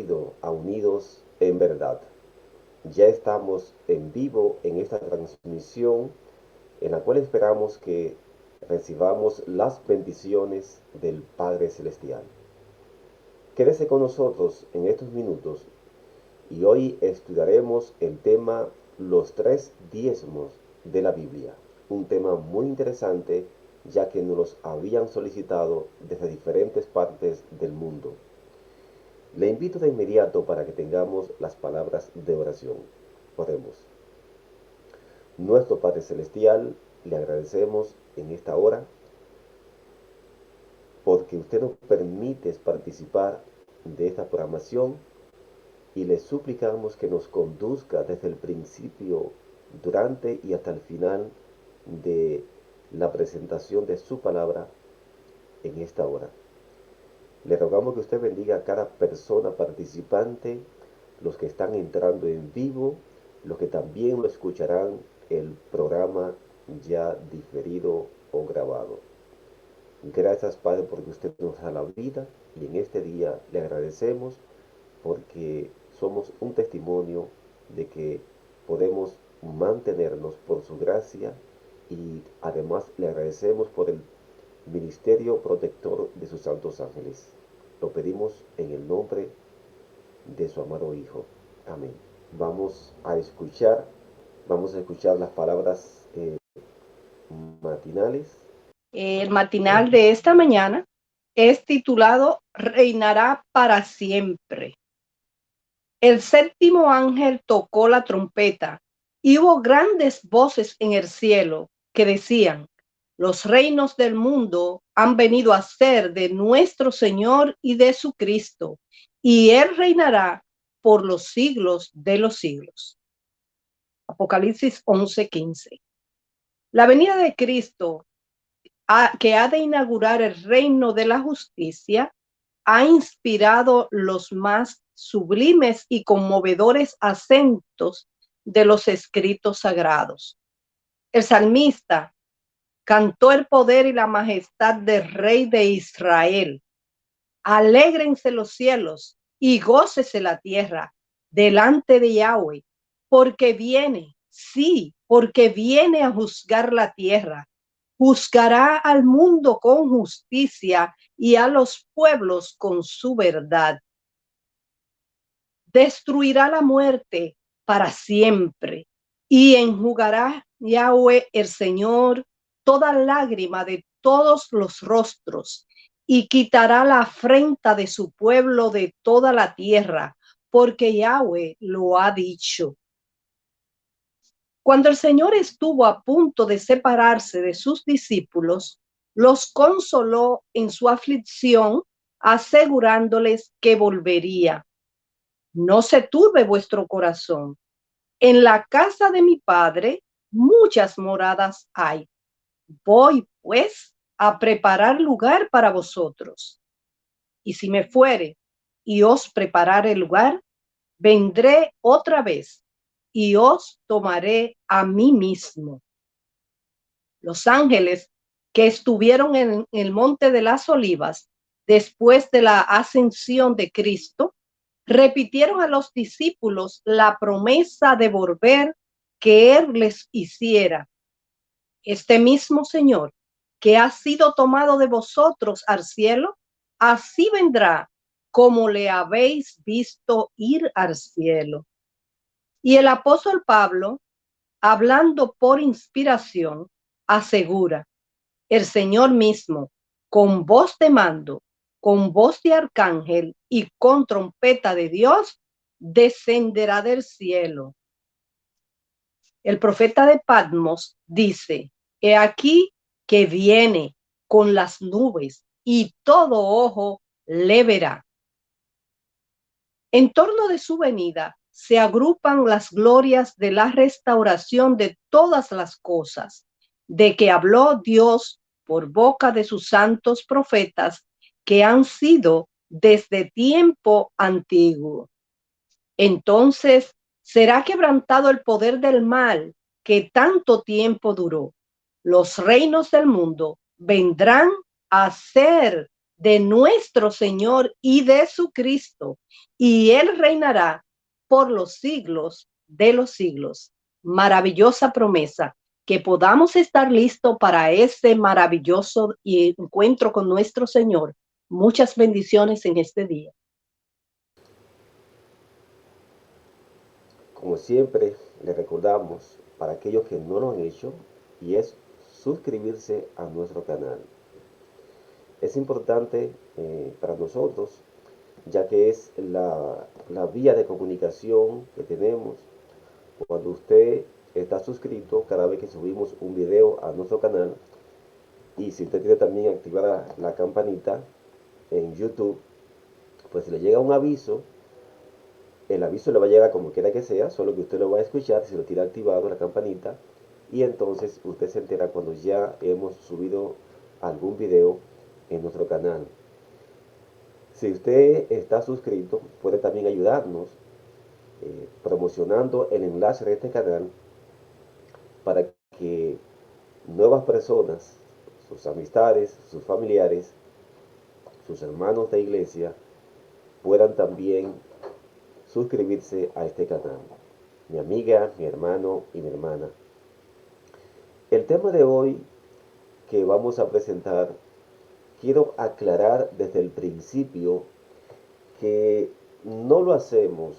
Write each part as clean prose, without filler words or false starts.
bienvenido a Unidos en Verdad. Ya estamos en vivo en esta transmisión en la cual esperamos que recibamos las bendiciones del Padre Celestial. Quédese con nosotros en estos minutos y hoy estudiaremos el tema los tres diezmos de la Biblia. Un tema muy interesante ya que nos los habían solicitado desde diferentes partes del mundo. Le invito de inmediato para que tengamos las palabras de oración. Oremos. Nuestro Padre Celestial, le agradecemos en esta hora porque usted nos permite participar de esta programación y le suplicamos que nos conduzca desde el principio, durante y hasta el final de la presentación de su palabra en esta hora. Le rogamos que usted bendiga a cada persona participante, los que están entrando en vivo, los que también lo escucharán el programa ya diferido o grabado. Gracias, Padre, porque usted nos da la vida y en este día le agradecemos porque somos un testimonio de que podemos mantenernos por su gracia y además le agradecemos por el ministerio protector de sus santos ángeles. Lo pedimos en el nombre de su amado Hijo. Amén. Vamos a escuchar, vamos a escuchar las palabras matinales. El matinal de esta mañana es titulado Reinará para siempre. El séptimo ángel tocó la trompeta y hubo grandes voces en el cielo que decían: los reinos del mundo han venido a ser de nuestro Señor y de su Cristo, y Él reinará por los siglos de los siglos. Apocalipsis 11:15. La venida de Cristo, que ha de inaugurar el reino de la justicia, ha inspirado los más sublimes y conmovedores acentos de los escritos sagrados. El salmista cantó el poder y la majestad del Rey de Israel. Alégrense los cielos y gócese la tierra delante de Yahweh, porque viene, sí, porque viene a juzgar la tierra. Juzgará al mundo con justicia y a los pueblos con su verdad. Destruirá la muerte para siempre y enjugará Yahweh el Señor toda lágrima de todos los rostros y quitará la afrenta de su pueblo de toda la tierra, porque Yahweh lo ha dicho. Cuando el Señor estuvo a punto de separarse de sus discípulos, los consoló en su aflicción, asegurándoles que volvería. No se turbe vuestro corazón. En la casa de mi Padre muchas moradas hay. Voy, pues, a preparar lugar para vosotros. Y si me fuere y os preparare el lugar, vendré otra vez y os tomaré a mí mismo. Los ángeles que estuvieron en el monte de las Olivas después de la ascensión de Cristo repitieron a los discípulos la promesa de volver que Él les hiciera. Este mismo Señor que ha sido tomado de vosotros al cielo, así vendrá como le habéis visto ir al cielo. Y el apóstol Pablo, hablando por inspiración, asegura: el Señor mismo, con voz de mando, con voz de arcángel y con trompeta de Dios, descenderá del cielo. El profeta de Patmos dice: he aquí que viene con las nubes y todo ojo le verá. En torno de su venida se agrupan las glorias de la restauración de todas las cosas, de que habló Dios por boca de sus santos profetas que han sido desde tiempo antiguo. Entonces será quebrantado el poder del mal que tanto tiempo duró. Los reinos del mundo vendrán a ser de nuestro Señor y de su Cristo, y Él reinará por los siglos de los siglos. Maravillosa promesa, que podamos estar listos para ese maravilloso encuentro con nuestro Señor. Muchas bendiciones en este día. Como siempre, le recordamos para aquellos que no lo han hecho, y es suscribirse a nuestro canal. Es importante para nosotros, ya que es la vía de comunicación que tenemos. Cuando usted está suscrito, cada vez que subimos un video a nuestro canal, y si usted tiene también activada la campanita en YouTube, pues le llega un aviso. El aviso le va a llegar como quiera que sea, solo que usted lo va a escuchar si lo tiene activado la campanita, y entonces usted se entera cuando ya hemos subido algún video en nuestro canal. Si usted está suscrito, puede también ayudarnos promocionando el enlace de este canal para que nuevas personas, sus amistades, sus familiares, sus hermanos de iglesia, puedan también suscribirse a este canal. Mi amiga, mi hermano y mi hermana. El tema de hoy que vamos a presentar, quiero aclarar desde el principio que no lo hacemos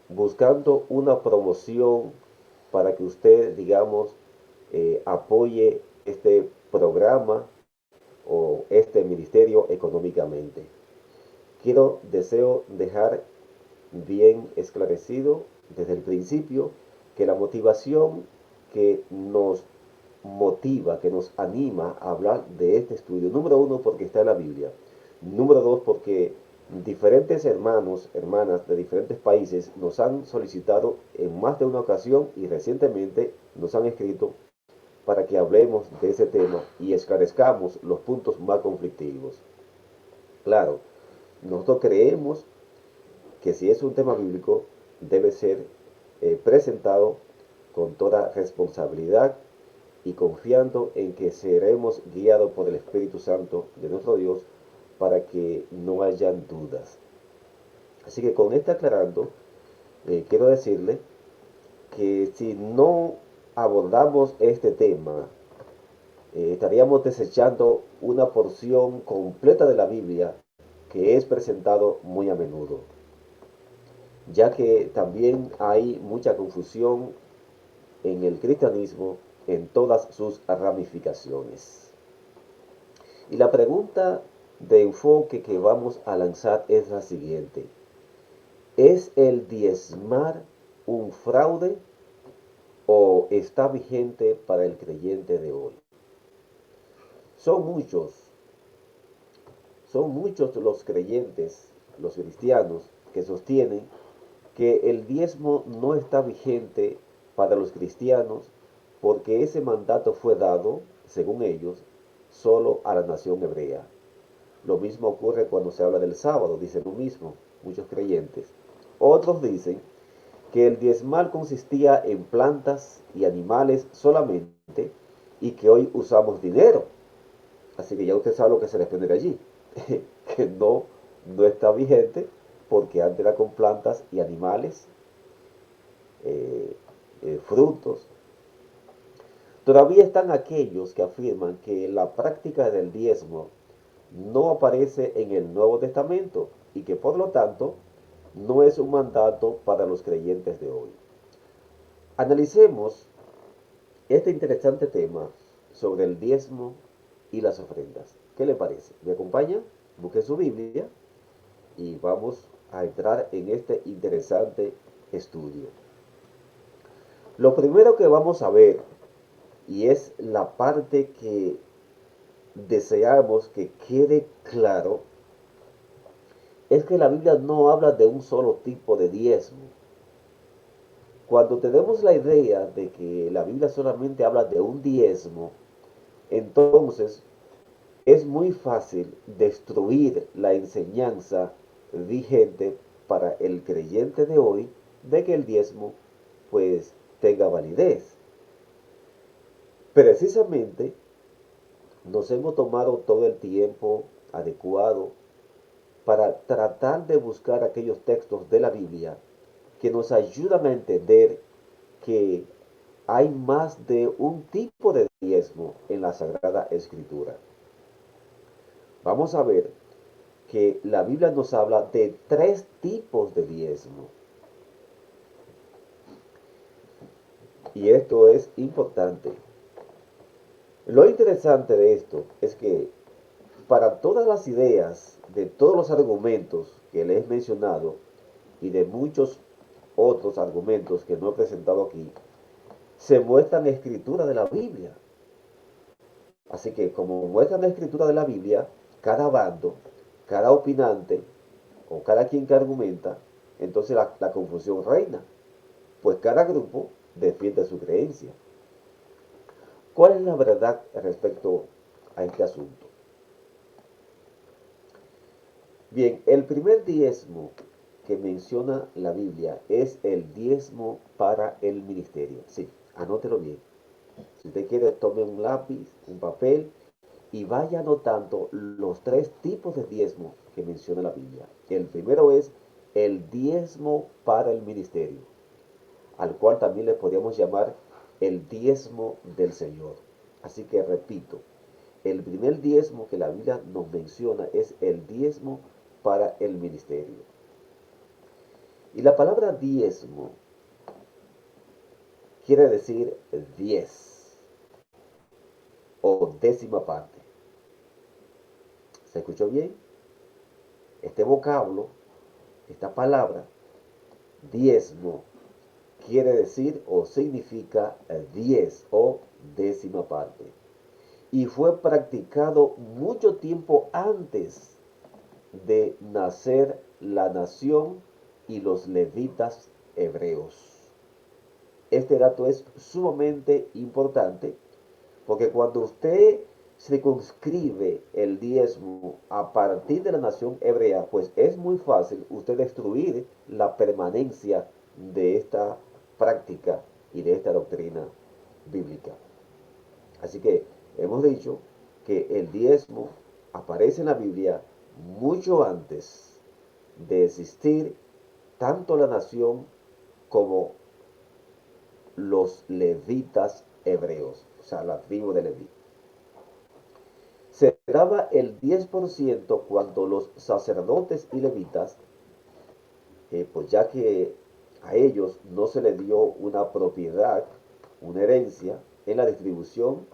buscando una promoción para que usted, digamos, apoye este programa o este ministerio económicamente. Deseo dejar bien esclarecido desde el principio que la motivación que nos motiva, que nos anima a hablar de este estudio, número uno, porque está en la Biblia; número dos, porque diferentes hermanos, hermanas de diferentes países nos han solicitado en más de una ocasión y recientemente nos han escrito para que hablemos de ese tema y esclarezcamos los puntos más conflictivos. Claro, nosotros creemos que si es un tema bíblico, debe ser presentado con toda responsabilidad y confiando en que seremos guiados por el Espíritu Santo de nuestro Dios para que no hayan dudas. Así que con este aclarando, quiero decirle que si no abordamos este tema, estaríamos desechando una porción completa de la Biblia que es presentado muy a menudo, ya que también hay mucha confusión en el cristianismo en todas sus ramificaciones. Y la pregunta de enfoque que vamos a lanzar es la siguiente: ¿es el diezmar un fraude o está vigente para el creyente de hoy? Son muchos, son muchos los creyentes, los cristianos, que sostienen que el diezmo no está vigente para los cristianos porque ese mandato fue dado, según ellos, solo a la nación hebrea. Lo mismo ocurre cuando se habla del sábado, dicen lo mismo muchos creyentes. Otros dicen que el diezmal consistía en plantas y animales solamente y que hoy usamos dinero. Así que ya usted sabe lo que se desprende de allí, que no está vigente porque antes era con plantas y animales, eh, frutos. Todavía están aquellos que afirman que la práctica del diezmo no aparece en el Nuevo Testamento y que por lo tanto no es un mandato para los creyentes de hoy. Analicemos este interesante tema sobre el diezmo y las ofrendas. ¿Qué le parece? ¿Me acompaña? Busque su Biblia y vamos a entrar en este interesante estudio. Lo primero que vamos a ver, y es la parte que deseamos que quede claro, es que la Biblia no habla de un solo tipo de diezmo. Cuando tenemos la idea de que la Biblia solamente habla de un diezmo, entonces es muy fácil destruir la enseñanza vigente para el creyente de hoy de que el diezmo tenga validez. Precisamente nos hemos tomado todo el tiempo adecuado para tratar de buscar aquellos textos de la Biblia que nos ayudan a entender que hay más de un tipo de diezmo en la Sagrada Escritura. Vamos a ver que la Biblia nos habla de 3 tipos de diezmo. Y esto es importante. Lo interesante de esto es que para todas las ideas, de todos los argumentos que les he mencionado y de muchos otros argumentos que no he presentado aquí, se muestran escrituras de la Biblia. Así que como muestran la escritura de la Biblia, cada bando, cada opinante o cada quien que argumenta, entonces la confusión reina, pues cada grupo defiende su creencia. ¿Cuál es la verdad respecto a este asunto? Bien, el primer diezmo que menciona la Biblia es el diezmo para el ministerio. Sí, anótelo bien. Si usted quiere, tome un lápiz, un papel y vaya anotando los 3 tipos de diezmo que menciona la Biblia. El primero es el diezmo para el ministerio, al cual también le podríamos llamar el diezmo del Señor. Así que repito, el primer diezmo que la Biblia nos menciona es el diezmo para el ministerio. Y la palabra diezmo quiere decir 10 o décima parte. ¿Se escuchó bien? Este vocablo, esta palabra, diezmo, quiere decir o significa 10 o décima parte. Y fue practicado mucho tiempo antes de nacer la nación y los levitas hebreos. Este dato es sumamente importante porque cuando usted circunscribe el diezmo a partir de la nación hebrea, pues es muy fácil usted destruir la permanencia de esta práctica y de esta doctrina bíblica. Así que hemos dicho que el diezmo aparece en la Biblia mucho antes de existir tanto la nación como los levitas hebreos, o sea, la tribu de Leví. Se daba el 10% cuando los sacerdotes y levitas, pues ya que a ellos no se les dio una propiedad, una herencia en la distribución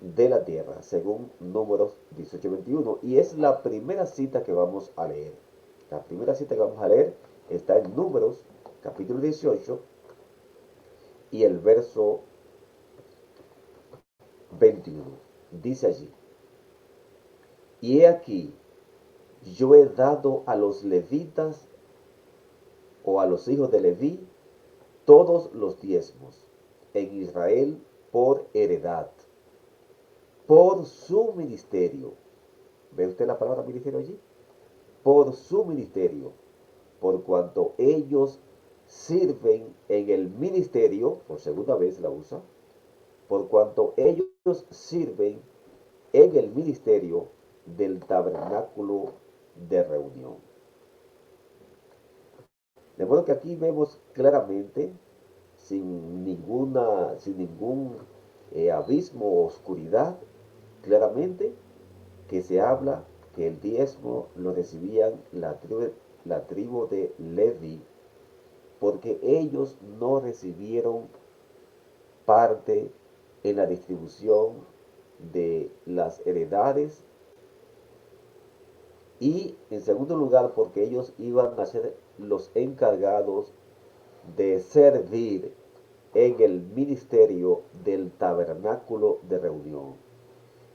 de la tierra, según Números 18:21. Y es la primera cita que vamos a leer. La primera cita que vamos a leer está en Números, capítulo 18, y el verso 21. Dice allí, y he aquí, yo he dado a los levitas o a los hijos de Leví todos los diezmos en Israel por heredad, por su ministerio. ¿Ve usted la palabra ministerio allí? Por su ministerio, por cuanto ellos sirven en el ministerio, por segunda vez la usa, por cuanto ellos sirven en el ministerio del tabernáculo de reunión. De modo que aquí vemos claramente, sin ningún abismo o oscuridad, claramente que se habla que el diezmo lo recibían la tribu de Levi, porque ellos no recibieron parte en la distribución de las heredades, y en segundo lugar porque ellos iban a ser los encargados de servir en el ministerio del tabernáculo de reunión.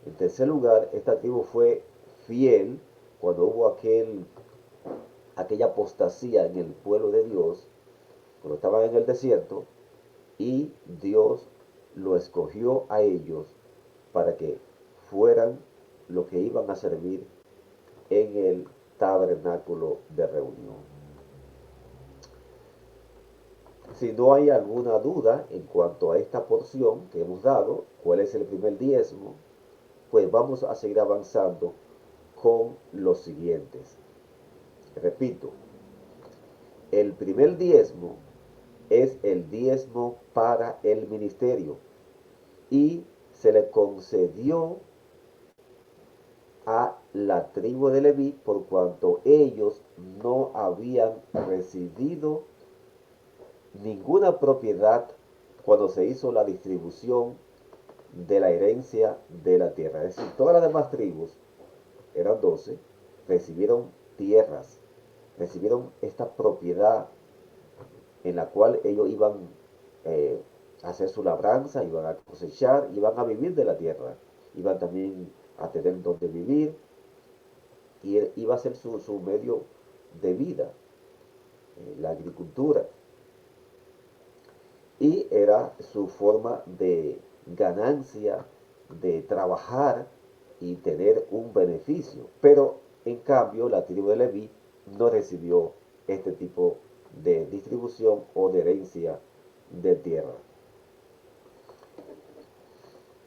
En tercer lugar, esta tribu fue fiel cuando hubo aquella apostasía en el pueblo de Dios, cuando estaban en el desierto, y Dios lo escogió a ellos para que fueran lo que iban a servir en el tabernáculo de reunión. Si no hay alguna duda en cuanto a esta porción que hemos dado, cuál es el primer diezmo, pues vamos a seguir avanzando con los siguientes. Repito, el primer diezmo es el diezmo para el ministerio y se le concedió a la tribu de Leví por cuanto ellos no habían recibido ninguna propiedad cuando se hizo la distribución de la herencia de la tierra. Es decir, todas las demás tribus, eran 12, recibieron tierras, recibieron esta propiedad en la cual ellos iban a hacer su labranza, iban a cosechar, iban a vivir de la tierra, iban también a tener donde vivir y iba a ser su medio de vida, la agricultura. Y era su forma de ganancia, de trabajar y tener un beneficio. Pero en cambio la tribu de Leví no recibió este tipo de distribución o de herencia de tierra.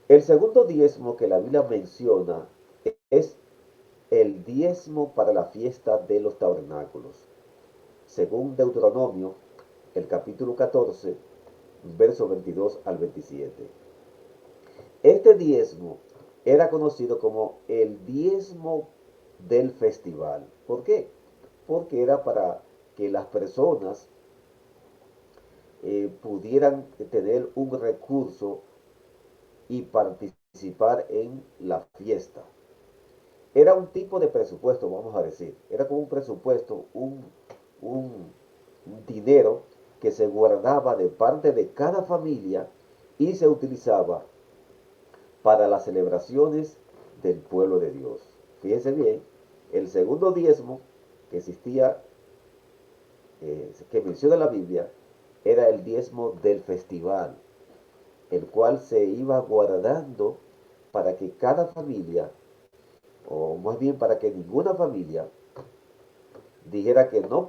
El segundo diezmo que la Biblia menciona es el diezmo para la fiesta de los tabernáculos. Según Deuteronomio, el capítulo 14, versos 22 al 27. Este diezmo era conocido como el diezmo del festival. ¿Por qué? Porque era para que las personas pudieran tener un recurso y participar en la fiesta. Era un tipo de presupuesto, vamos a decir. Era como un presupuesto, un dinero que se guardaba de parte de cada familia y se utilizaba para las celebraciones del pueblo de Dios. Fíjense bien, el segundo diezmo que existía, que menciona la Biblia, era el diezmo del festival, el cual se iba guardando para que cada familia, o más bien para que ninguna familia dijera que no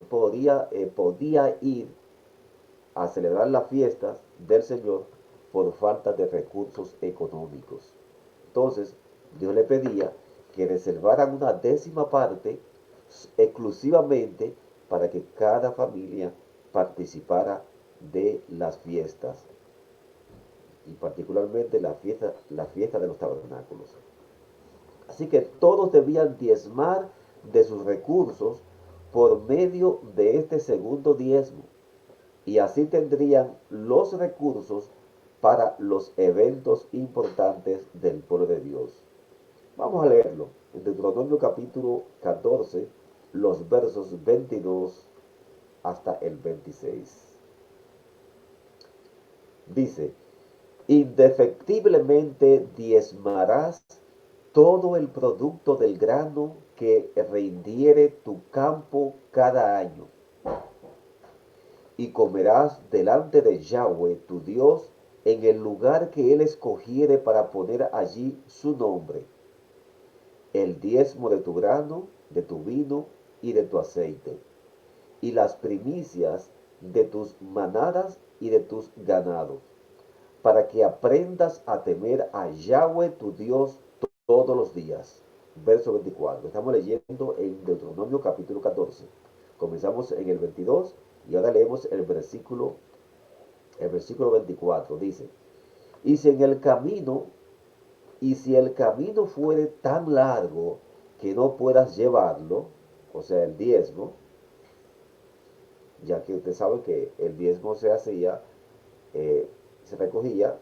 podía ir a celebrar las fiestas del Señor por falta de recursos económicos. Entonces, Dios le pedía que reservaran una décima parte exclusivamente para que cada familia participara de las fiestas y particularmente la fiesta de los tabernáculos. Así que todos debían diezmar de sus recursos por medio de este segundo diezmo y así tendrían los recursos para los eventos importantes del pueblo de Dios. Vamos a leerlo en Deuteronomio capítulo 14, los versos 22 hasta el 26. Dice, indefectiblemente diezmarás todo el producto del grano que rindiere tu campo cada año, y comerás delante de Yahweh tu Dios en el lugar que él escogiere para poner allí su nombre, el diezmo de tu grano, de tu vino y de tu aceite, y las primicias de tus manadas y de tus ganados, para que aprendas a temer a Yahweh tu Dios todos los días. Verso 24. Estamos leyendo en Deuteronomio capítulo 14. Comenzamos en el 22 y ahora leemos el versículo 24. Dice, y si en el camino, y si el camino fuere tan largo que no puedas llevarlo, o sea, el diezmo, ya que usted sabe que el diezmo se hacía, se recogía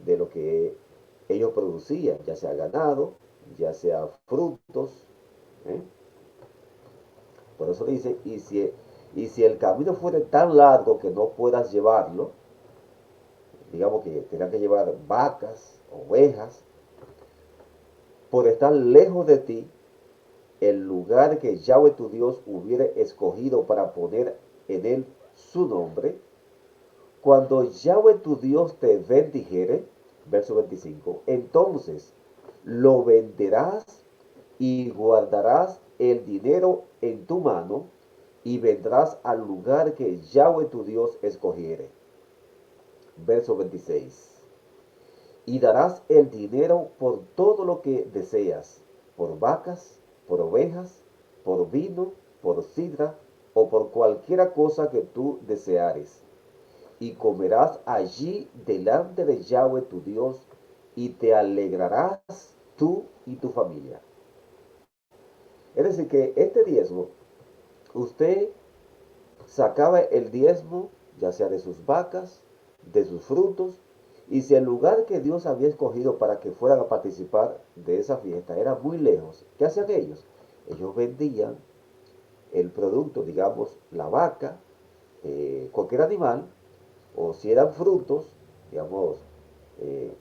de lo que ellos producían, ya sea ganado, ya sea frutos. ¿eh? Por eso dice, y si el camino fuera tan largo que no puedas llevarlo, digamos que tengan que llevar vacas, ovejas, por estar lejos de ti, el lugar que Yahweh tu Dios hubiere escogido para poner en él su nombre, cuando Yahweh tu Dios te bendijere, verso 25, entonces lo venderás y guardarás el dinero en tu mano y vendrás al lugar que Yahweh tu Dios escogiere. Verso 26. y darás el dinero por todo lo que deseas, por vacas, por ovejas, por vino, por sidra o por cualquiera cosa que tú deseares. Y comerás allí delante de Yahweh tu Dios, y te alegrarás tú y tu familia. Es decir, que este diezmo, usted sacaba el diezmo, ya sea de sus vacas, de sus frutos, y si el lugar que Dios había escogido para que fueran a participar de esa fiesta era muy lejos, ¿qué hacían ellos? Ellos vendían el producto, digamos, la vaca, cualquier animal, o si eran frutos, digamos, eh,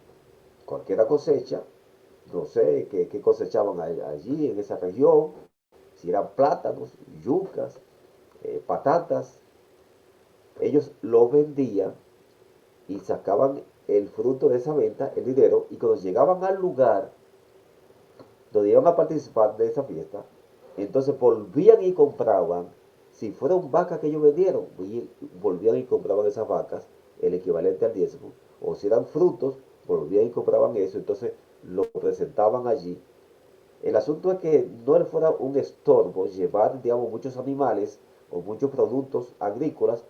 cualquier cosecha, no sé qué cosechaban allí en esa región, si eran plátanos, yucas, patatas, ellos lo vendían y sacaban el fruto de esa venta, el dinero, y cuando llegaban al lugar donde iban a participar de esa fiesta, entonces volvían y compraban, si fueron vacas que ellos vendieron, volvían y compraban esas vacas, el equivalente al diezmo, o si eran frutos, volvían y compraban eso, entonces lo presentaban allí. El asunto es que no le fuera un estorbo llevar, digamos, muchos animales o muchos productos agrícolas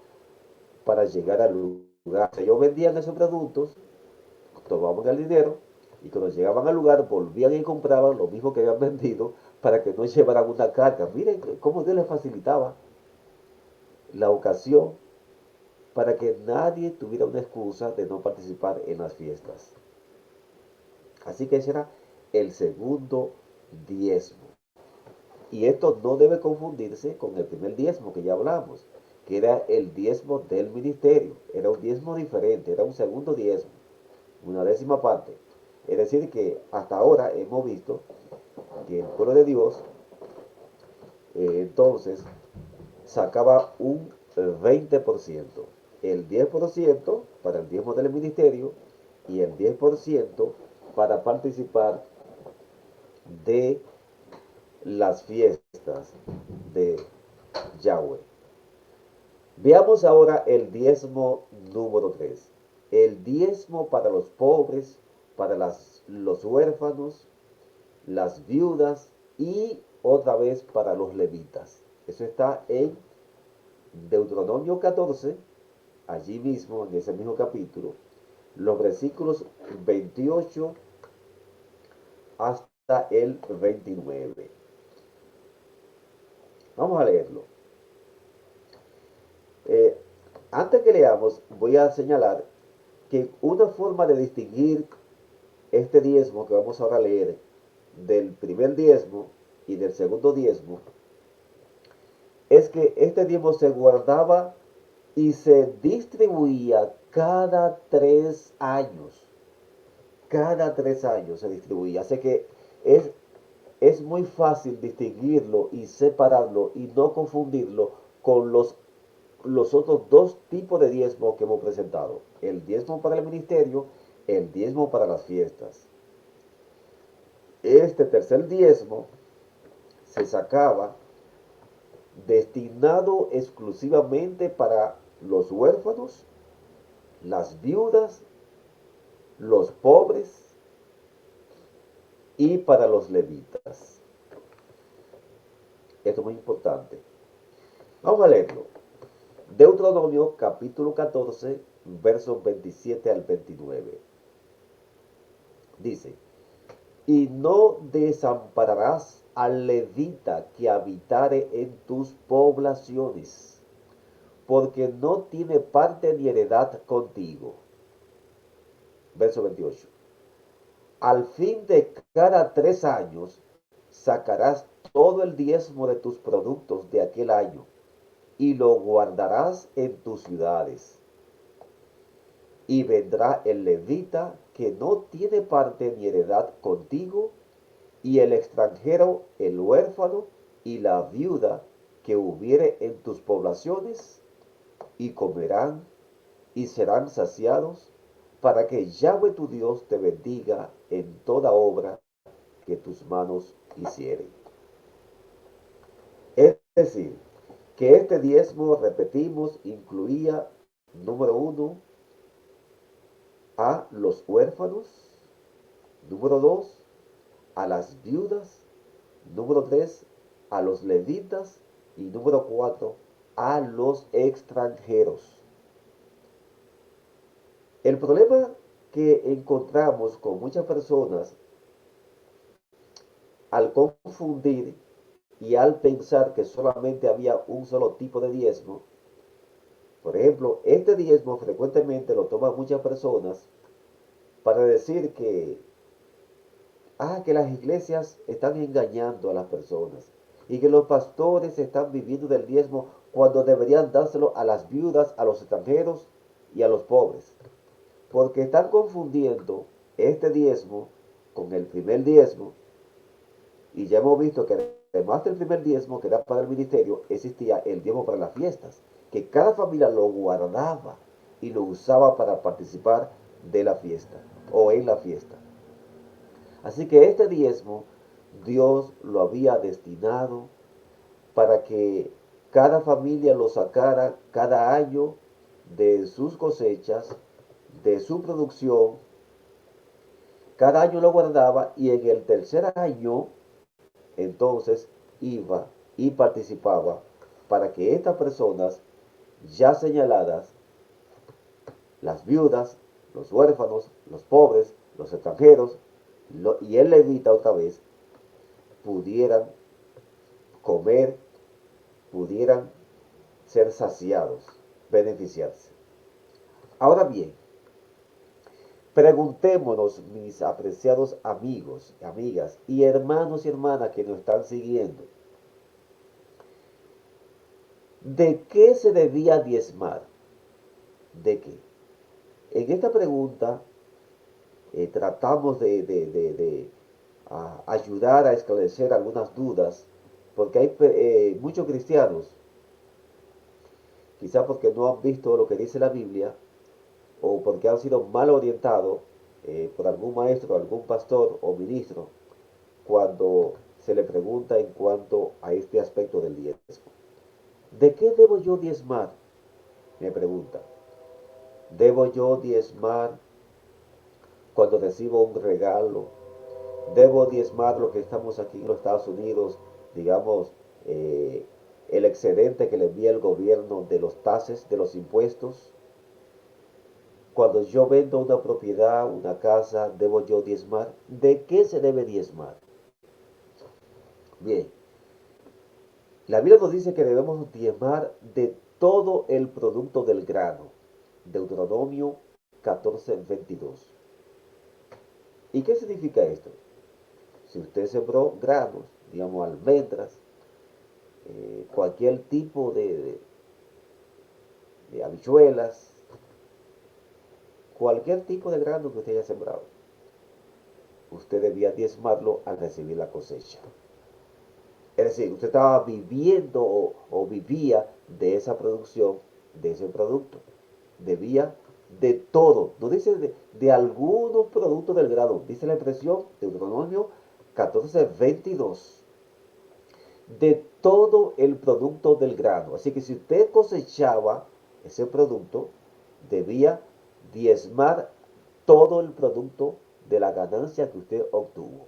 para llegar al lugar. O sea, ellos vendían esos productos, tomaban el dinero y cuando llegaban al lugar volvían y compraban lo mismo que habían vendido para que no llevaran una carga. Miren cómo Dios les facilitaba la ocasión para que nadie tuviera una excusa de no participar en las fiestas. Así que ese era el segundo diezmo. Y esto no debe confundirse con el primer diezmo que ya hablamos, que era el diezmo del ministerio. Era un diezmo diferente, era un segundo diezmo, una décima parte. Es decir, que hasta ahora hemos visto que el pueblo de Dios entonces sacaba un 20%, el 10% para el diezmo del ministerio y el 10% para participar de las fiestas de Yahweh. Veamos ahora el diezmo número 3. El diezmo para los pobres, para los huérfanos, las viudas y otra vez para los levitas. Eso está en Deuteronomio 14, allí mismo, en ese mismo capítulo, los versículos 28 hasta el 29. Vamos a leerlo. Eh, Antes que leamos, voy a señalar que una forma de distinguir este diezmo que vamos ahora a leer del primer diezmo y del segundo diezmo es que este diezmo se guardaba y se distribuía cada 3 años. Cada 3 años se distribuía. Así que es, es muy fácil distinguirlo y separarlo y no confundirlo con los otros dos tipos de diezmo que hemos presentado. El diezmo para el ministerio, el diezmo para las fiestas. Este tercer diezmo se sacaba destinado exclusivamente para los huérfanos, las viudas, los pobres y para los levitas. Esto es muy importante. Vamos a leerlo. Deuteronomio capítulo 14, versos 27 al 29. Dice, y no desampararás al levita que habitare en tus poblaciones, porque no tiene parte ni heredad contigo. Verso 28. Al fin de cada 3 años sacarás todo el diezmo de tus productos de aquel año y lo guardarás en tus ciudades. Y vendrá el levita que no tiene parte ni heredad contigo, y el extranjero, el huérfano y la viuda que hubiere en tus poblaciones, y comerán y serán saciados, para que Yahweh tu Dios te bendiga en toda obra que tus manos hicieren. Es decir, que este diezmo, repetimos, incluía, número uno, a los huérfanos. Número 2, a las viudas. Número 3, a los levitas. Y número 4, a los extranjeros. El problema que encontramos con muchas personas al confundir y al pensar que solamente había un solo tipo de diezmo, por ejemplo, este diezmo frecuentemente lo toman muchas personas para decir que las iglesias están engañando a las personas y que los pastores están viviendo del diezmo cuando deberían dárselo a las viudas, a los extranjeros y a los pobres. Porque están confundiendo este diezmo con el primer diezmo, y ya hemos visto que además del primer diezmo que era para el ministerio, existía el diezmo para las fiestas, que cada familia lo guardaba y lo usaba para participar de la fiesta o en la fiesta. Así que este diezmo Dios lo había destinado para que cada familia lo sacara cada año de sus cosechas, de su producción. Cada año lo guardaba y en el tercer año entonces iba y participaba para que estas personas ya señaladas, las viudas, los huérfanos, los pobres, los extranjeros y el levita otra vez, pudieran comer, pudieran ser saciados, beneficiarse. Ahora bien, preguntémonos, mis apreciados amigos, amigas y hermanos y hermanas que nos están siguiendo, ¿de qué se debía diezmar? ¿De qué? En esta pregunta tratamos de ayudar a esclarecer algunas dudas, porque hay muchos cristianos, quizá porque no han visto lo que dice la Biblia, o porque han sido mal orientados por algún maestro, algún pastor o ministro, cuando se le pregunta en cuanto a este aspecto del diezmo. ¿De qué debo yo diezmar? Me pregunta. ¿Debo yo diezmar cuando recibo un regalo? ¿Debo diezmar lo que estamos aquí en los Estados Unidos, digamos, el excedente que le envía el gobierno de los taxes, de los impuestos? Cuando yo vendo una propiedad, una casa, ¿debo yo diezmar? ¿De qué se debe diezmar? Bien, la Biblia nos dice que debemos diezmar de todo el producto del grano. Deuteronomio 14:22. ¿Y qué significa esto? Si usted sembró granos, digamos almendras, cualquier tipo de habichuelas, cualquier tipo de grano que usted haya sembrado, usted debía diezmarlo al recibir la cosecha. Es decir, usted estaba viviendo o vivía de esa producción, de ese producto. Debía de todo. No dice de algunos productos del grano. Dice la expresión de Deuteronomio 14:22. De todo el producto del grano. Así que si usted cosechaba ese producto, debía diezmar todo el producto de la ganancia que usted obtuvo.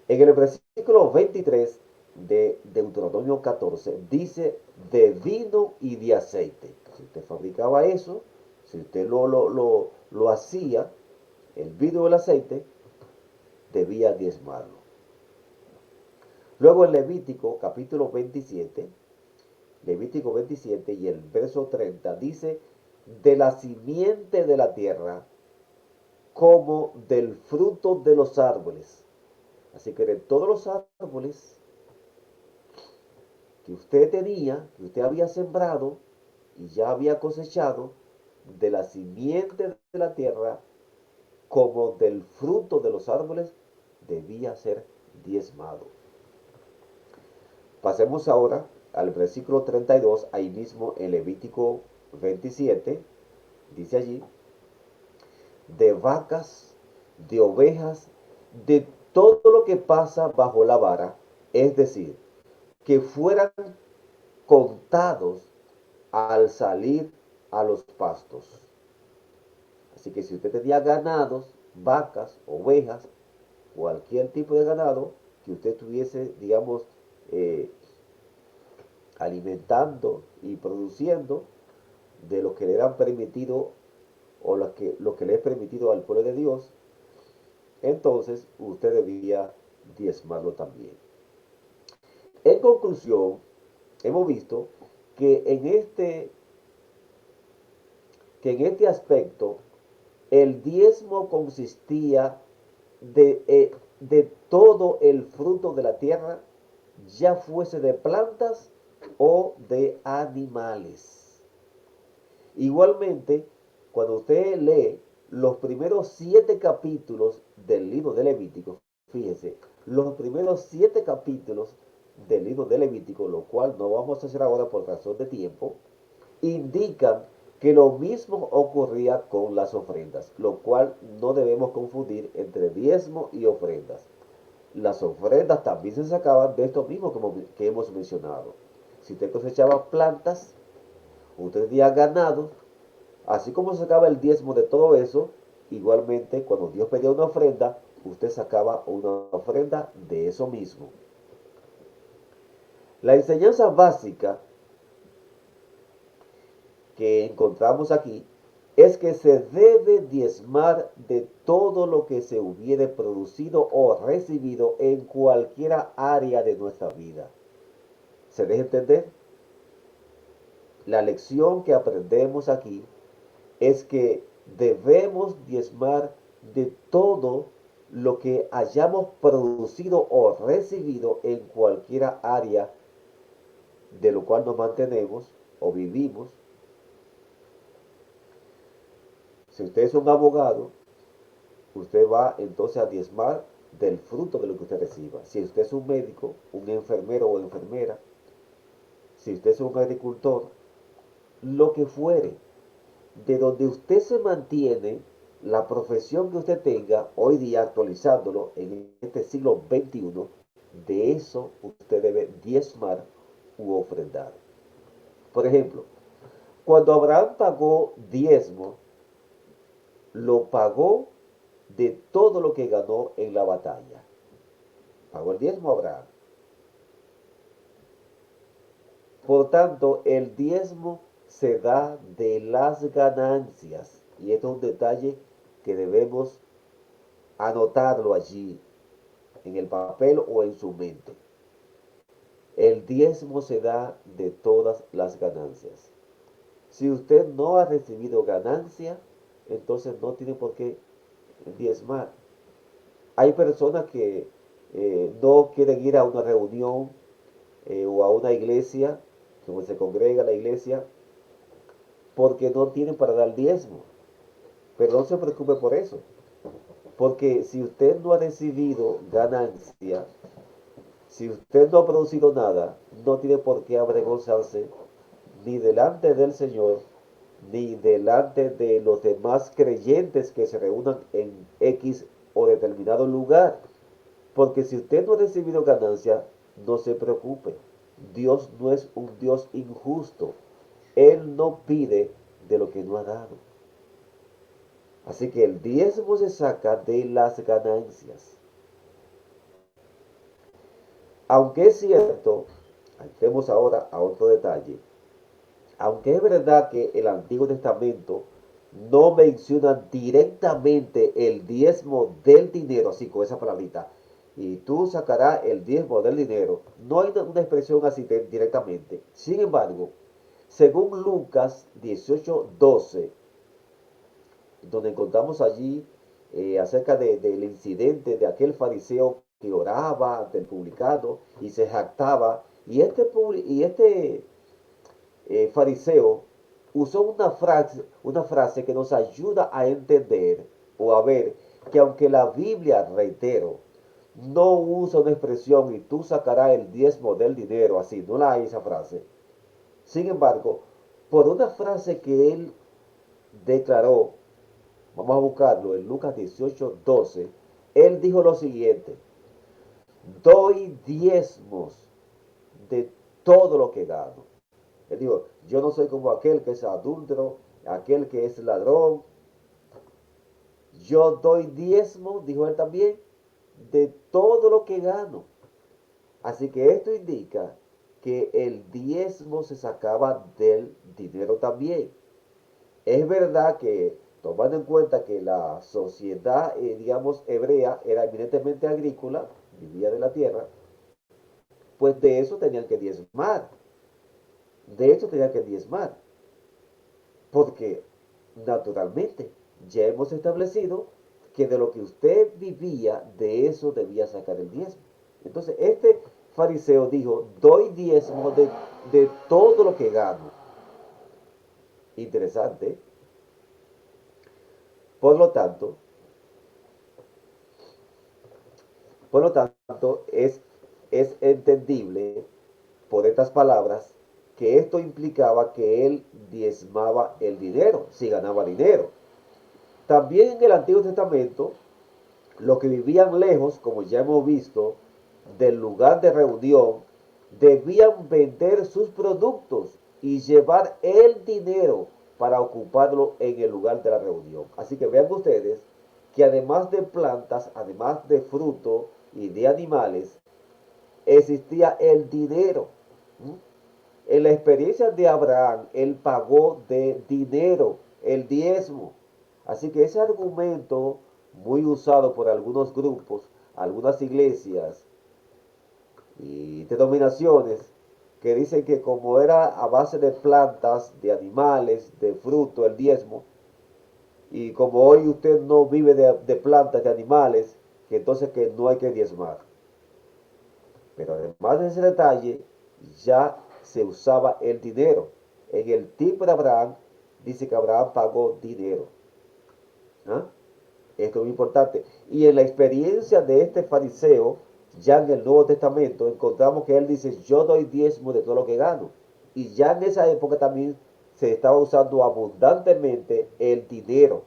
En el versículo 23 de Deuteronomio 14 dice de vino y de aceite. Si usted fabricaba eso, si usted lo hacía, el vino o el aceite, debía diezmarlo. Luego en Levítico capítulo 27, Levítico 27 y el verso 30 dice, de la simiente de la tierra como del fruto de los árboles. Así que de todos los árboles que usted tenía, que usted había sembrado y ya había cosechado, de la simiente de la tierra como del fruto de los árboles, debía ser diezmado. Pasemos ahora al versículo 32, ahí mismo en Levítico 27, dice allí, de vacas, de ovejas, de todo lo que pasa bajo la vara, es decir, que fueran contados al salir a los pastos. Así que si usted tenía ganados, vacas, ovejas, cualquier tipo de ganado que usted estuviese, digamos, eh, alimentando y produciendo de lo que le eran permitido o lo que le es permitido al pueblo de Dios, entonces usted debía diezmarlo también. En conclusión, hemos visto que en este aspecto el diezmo consistía de todo el fruto de la tierra, ya fuese de plantas o de animales. Igualmente, cuando usted lee los primeros 7 capítulos del libro de Levítico, fíjese, los primeros 7 capítulos del libro de Levítico, lo cual no vamos a hacer ahora por razón de tiempo, indican que lo mismo ocurría con las ofrendas, lo cual no debemos confundir entre diezmo y ofrendas. Las ofrendas también se sacaban de esto mismo que hemos mencionado. Si usted cosechaba plantas, usted tenía ganado, así como sacaba el diezmo de todo eso, igualmente cuando Dios pedía una ofrenda, usted sacaba una ofrenda de eso mismo. La enseñanza básica que encontramos aquí es que se debe diezmar de todo lo que se hubiere producido o recibido en cualquiera área de nuestra vida. ¿Se deja entender? La lección que aprendemos aquí es que debemos diezmar de todo lo que hayamos producido o recibido en cualquiera área de lo cual nos mantenemos o vivimos. Si usted es un abogado, usted va entonces a diezmar del fruto de lo que usted reciba. Si usted es un médico, un enfermero o enfermera, si usted es un agricultor, lo que fuere, de donde usted se mantiene, la profesión que usted tenga, hoy día actualizándolo en este siglo XXI, de eso usted debe diezmar u ofrendar. Por ejemplo, cuando Abraham pagó diezmo, lo pagó de todo lo que ganó en la batalla. Pagó el diezmo Abraham. Por tanto, el diezmo se da de las ganancias. Y esto es un detalle que debemos anotarlo allí, en el papel o en su mente. El diezmo se da de todas las ganancias. Si usted no ha recibido ganancia, entonces no tiene por qué diezmar. Hay personas que no quieren ir a una reunión o a una iglesia, como se congrega la iglesia, porque no tienen para dar diezmo. Pero no se preocupe por eso, porque si usted no ha recibido ganancia, si usted no ha producido nada, no tiene por qué avergonzarse ni delante del Señor, ni delante de los demás creyentes que se reúnan en X o determinado lugar. Porque si usted no ha recibido ganancia, no se preocupe. Dios no es un Dios injusto. Él no pide de lo que no ha dado. Así que el diezmo se saca de las ganancias. Aunque es cierto, entremos ahora a otro detalle. Aunque es verdad que el Antiguo Testamento no menciona directamente el diezmo del dinero, así con esa palabrita, y tú sacarás el diezmo del dinero, no hay una expresión así directamente. Sin embargo, según Lucas 18:12, donde encontramos allí acerca del incidente de aquel fariseo que oraba ante el publicano y se jactaba, y este fariseo usó una frase que nos ayuda a entender o a ver que aunque la Biblia, reitero, no usa una expresión y tú sacarás el diezmo del dinero, así, no la hay esa frase. Sin embargo, por una frase que él declaró, vamos a buscarlo en Lucas 18:12, él dijo lo siguiente: doy diezmos de todo lo que gano. Él dijo, yo no soy como aquel que es adúltero, aquel que es ladrón, Yo doy diezmo, dijo él también, de todo lo que gano. Así que esto indica que el diezmo se sacaba del dinero también. Es verdad que, tomando en cuenta que la sociedad, digamos, hebrea era eminentemente agrícola, vivía de la tierra, pues de eso tenían que diezmar. De eso tenían que diezmar. Porque, naturalmente, ya hemos establecido que de lo que usted vivía, de eso debía sacar el diezmo. Entonces, este fariseo dijo, doy diezmo de todo lo que gano. Interesante. Por lo tanto, por lo tanto, es entendible por estas palabras que esto implicaba que él diezmaba el dinero, si ganaba dinero. También en el Antiguo Testamento, los que vivían lejos, como ya hemos visto, del lugar de reunión, debían vender sus productos y llevar el dinero para ocuparlo en el lugar de la reunión. Así que vean ustedes que además de plantas, además de fruto y de animales, existía el dinero. ¿Mm? En la experiencia de Abraham, él pagó de dinero el diezmo. Así que ese argumento, muy usado por algunos grupos, algunas iglesias y denominaciones, que dicen que como era a base de plantas, de animales, de fruto, el diezmo, y como hoy usted no vive de plantas, de animales, que entonces que no hay que diezmar. Pero además de ese detalle, ya se usaba el dinero. En el tiempo de Abraham, dice que Abraham pagó dinero. ¿Ah? Esto es muy importante. Y en la experiencia de este fariseo, ya en el Nuevo Testamento, encontramos que él dice, yo doy diezmo de todo lo que gano. Y ya en esa época también se estaba usando abundantemente el dinero.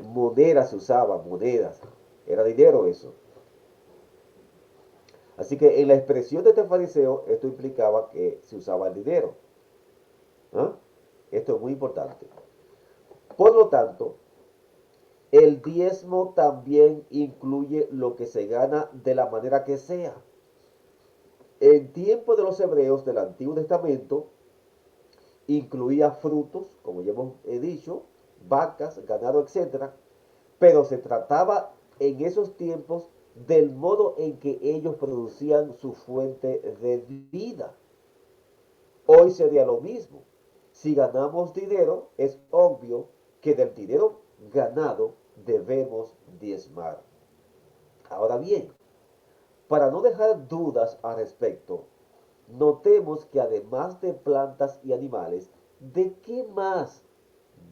Monedas se usaban, monedas. Era dinero eso. Así que en la expresión de este fariseo, esto implicaba que se usaba el dinero. ¿Ah? Esto es muy importante. Por lo tanto, el diezmo también incluye lo que se gana de la manera que sea. En tiempo de los hebreos del Antiguo Testamento, incluía frutos, como ya hemos dicho, vacas, ganado, etcétera, pero se trataba en esos tiempos del modo en que ellos producían su fuente de vida. Hoy sería lo mismo. Si ganamos dinero, es obvio que del dinero ganado debemos diezmar. Ahora bien, para no dejar dudas al respecto, notemos que además de plantas y animales, ¿de qué más?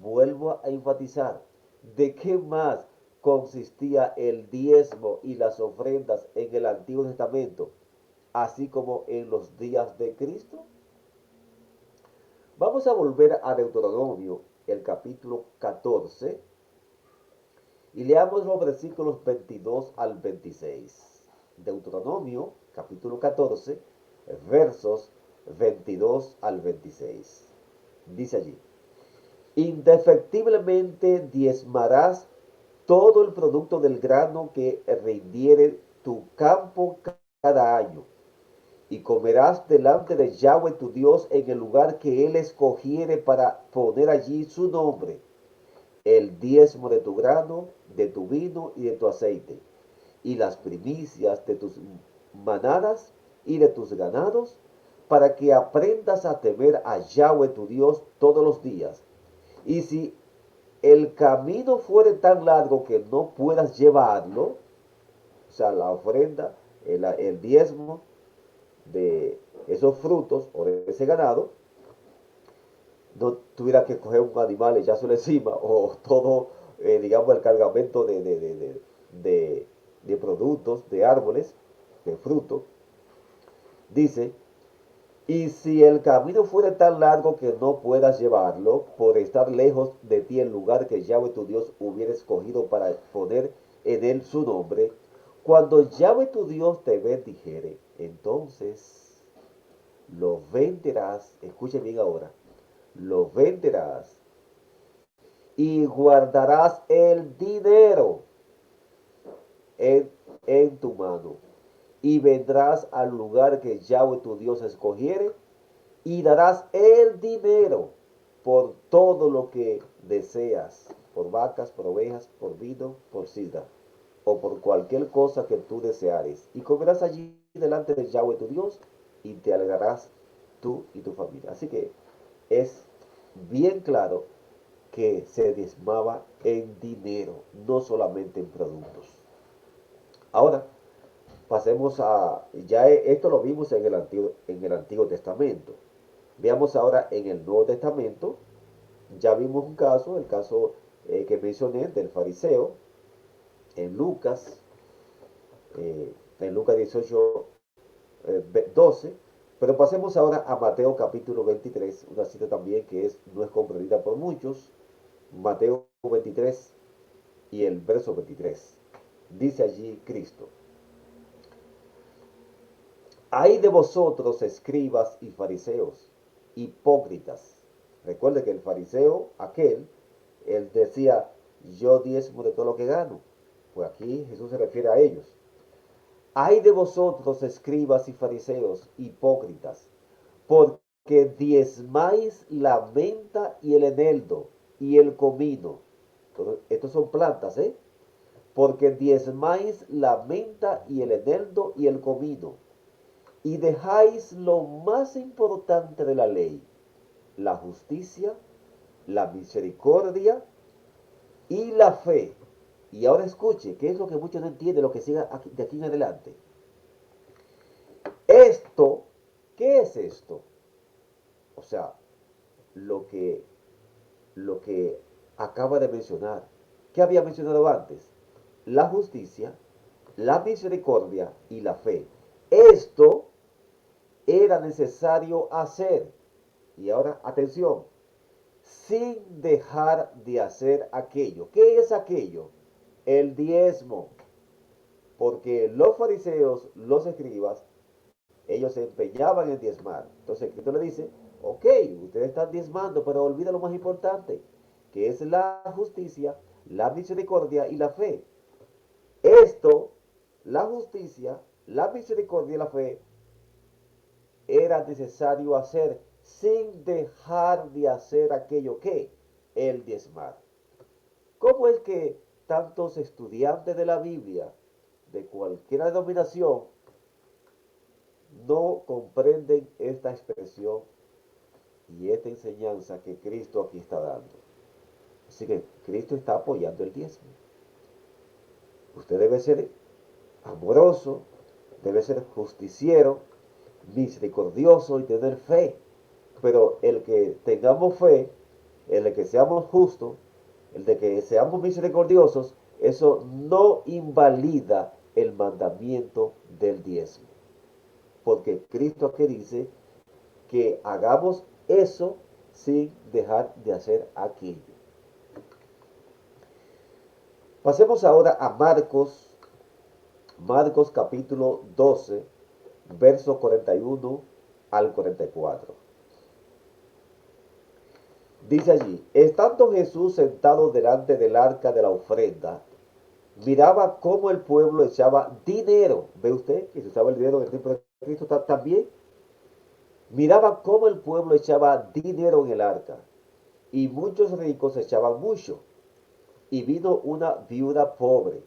Vuelvo a enfatizar, ¿de qué más consistía el diezmo y las ofrendas en el Antiguo Testamento, así como en los días de Cristo? Vamos a volver a Deuteronomio, el capítulo 14, y leamos los versículos 22 al 26. Deuteronomio, capítulo 14, versos 22 al 26. Dice allí, indefectiblemente diezmarás todo el producto del grano que rindiere tu campo cada año, y comerás delante de Yahweh tu Dios en el lugar que él escogiere para poner allí su nombre, el diezmo de tu grano, de tu vino y de tu aceite, y las primicias de tus manadas y de tus ganados, para que aprendas a temer a Yahweh tu Dios todos los días. Y si el camino fuere tan largo que no puedas llevarlo, o sea, la ofrenda, el diezmo de esos frutos o de ese ganado, no tuviera que coger un animal, echárselo encima, o todo, digamos, el cargamento de productos, de árboles, de fruto, dice, y si el camino fuera tan largo que no puedas llevarlo, por estar lejos de ti el lugar que Yahweh tu Dios hubiera escogido para poner en él su nombre, cuando Yahweh tu Dios te bendijere, entonces lo venderás, escuche bien ahora, lo venderás y guardarás el dinero en, en tu mano. Y vendrás al lugar que Yahweh tu Dios escogiere y darás el dinero por todo lo que deseas, por vacas, por ovejas, por vino, por sidra, o por cualquier cosa que tú deseares. Y comerás allí delante de Yahweh tu Dios y te alegrarás tú y tu familia. Así que es bien claro que se diezmaba en dinero, no solamente en productos. Ahora, pasemos a, ya esto lo vimos en el Antiguo Testamento. Veamos ahora en el Nuevo Testamento, ya vimos un caso, el caso que mencioné del fariseo, en Lucas, en Lucas 18, 12, pero pasemos ahora a Mateo capítulo 23, una cita también que no es comprendida por muchos, Mateo 23 y el verso 23. Dice allí Cristo: Hay de vosotros, escribas y fariseos, hipócritas. Recuerde que el fariseo, él decía, yo diezmo de todo lo que gano. Pues aquí Jesús se refiere a ellos. Hay de vosotros, escribas y fariseos, hipócritas, porque diezmáis la menta y el eneldo y el comino. Estos son plantas, ¿eh? Porque diezmáis la menta y el eneldo y el comino y dejáis lo más importante de la ley, la justicia, la misericordia y la fe. Y ahora escuche, que es lo que muchos no entienden, lo que siga de aquí en adelante. Esto, ¿qué es esto? O sea, lo que, lo que acaba de mencionar. ¿Qué había mencionado antes? La justicia, la misericordia y la fe. Esto era necesario hacer. Y ahora, atención, sin dejar de hacer aquello. ¿Qué es aquello? El diezmo. Porque los fariseos, los escribas, ellos se empeñaban en diezmar. Entonces Cristo le dice, ok, ustedes están diezmando, pero olvida lo más importante, que es la justicia, la misericordia y la fe. Esto, la justicia, la misericordia y la fe, era necesario hacer sin dejar de hacer aquello que el diezmar. ¿Cómo es que tantos estudiantes de la Biblia, de cualquier denominación, no comprenden esta expresión y esta enseñanza que Cristo aquí está dando? Así que Cristo está apoyando el diezmo. Usted debe ser amoroso, debe ser justiciero, misericordioso y tener fe. Pero el que tengamos fe, el de que seamos justos, el de que seamos misericordiosos, eso no invalida el mandamiento del diezmo. Porque Cristo aquí dice que hagamos eso sin dejar de hacer aquello. Pasemos ahora a Marcos capítulo 12, versos 41 al 44. Dice allí, estando Jesús sentado delante del arca de la ofrenda, miraba cómo el pueblo echaba dinero. ¿Ve usted que se usaba el dinero en el tiempo de Cristo también? Miraba cómo el pueblo echaba dinero en el arca, y muchos ricos echaban mucho. Y vino una viuda pobre,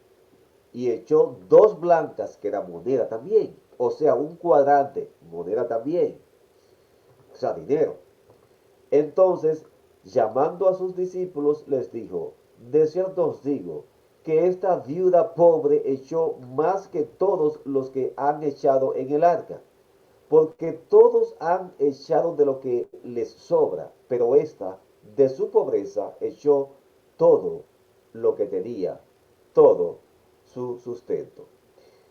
y echó 2 blancas, que era moneda también. O sea, un cuadrante, moneda también. O sea, dinero. Entonces, llamando a sus discípulos, les dijo, de cierto os digo, que esta viuda pobre echó más que todos los que han echado en el arca, porque todos han echado de lo que les sobra, pero esta, de su pobreza, echó todo lo que tenía, todo su sustento.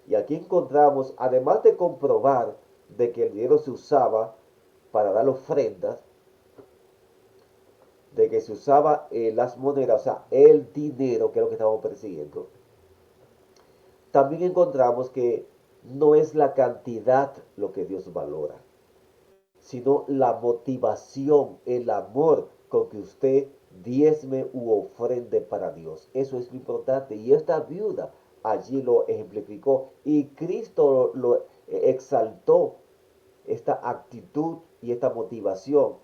Y aquí encontramos, además de comprobar de que el dinero se usaba para dar ofrendas, de que se usaba las monedas, o sea, el dinero, que es lo que estamos persiguiendo, también encontramos que no es la cantidad lo que Dios valora, sino la motivación, el amor con que usted diezme u ofrende para Dios. Eso es lo importante. Y esta viuda allí lo ejemplificó y Cristo lo exaltó, esta actitud y esta motivación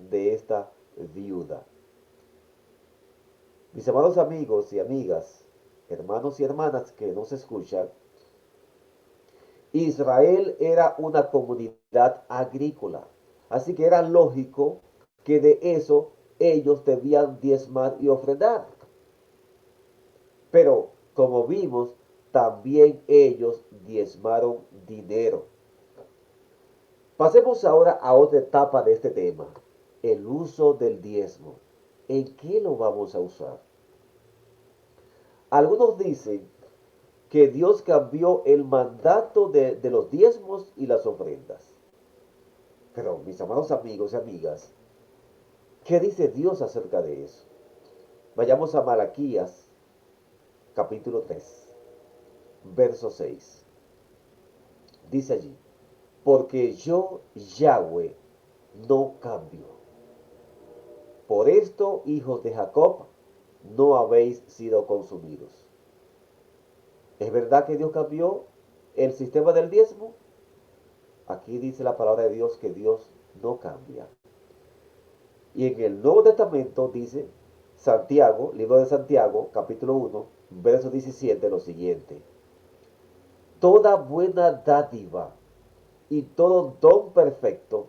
de esta viuda. Mis amados amigos y amigas, hermanos y hermanas que nos escuchan, Israel era una comunidad agrícola, así que era lógico que de eso ellos debían diezmar y ofrendar. Pero como vimos, también ellos diezmaron dinero. Pasemos ahora a otra etapa de este tema, el uso del diezmo. ¿En qué lo vamos a usar? Algunos dicen que Dios cambió el mandato de los diezmos y las ofrendas. Pero mis amados amigos y amigas, ¿qué dice Dios acerca de eso? Vayamos a Malaquías, capítulo 3, verso 6. Dice allí, porque yo, Yahweh, no cambio. Por esto, hijos de Jacob, no habéis sido consumidos. ¿Es verdad que Dios cambió el sistema del diezmo? Aquí dice la palabra de Dios que Dios no cambia. Y en el Nuevo Testamento dice Santiago, libro de Santiago, capítulo 1, verso 17, lo siguiente. Toda buena dádiva y todo don perfecto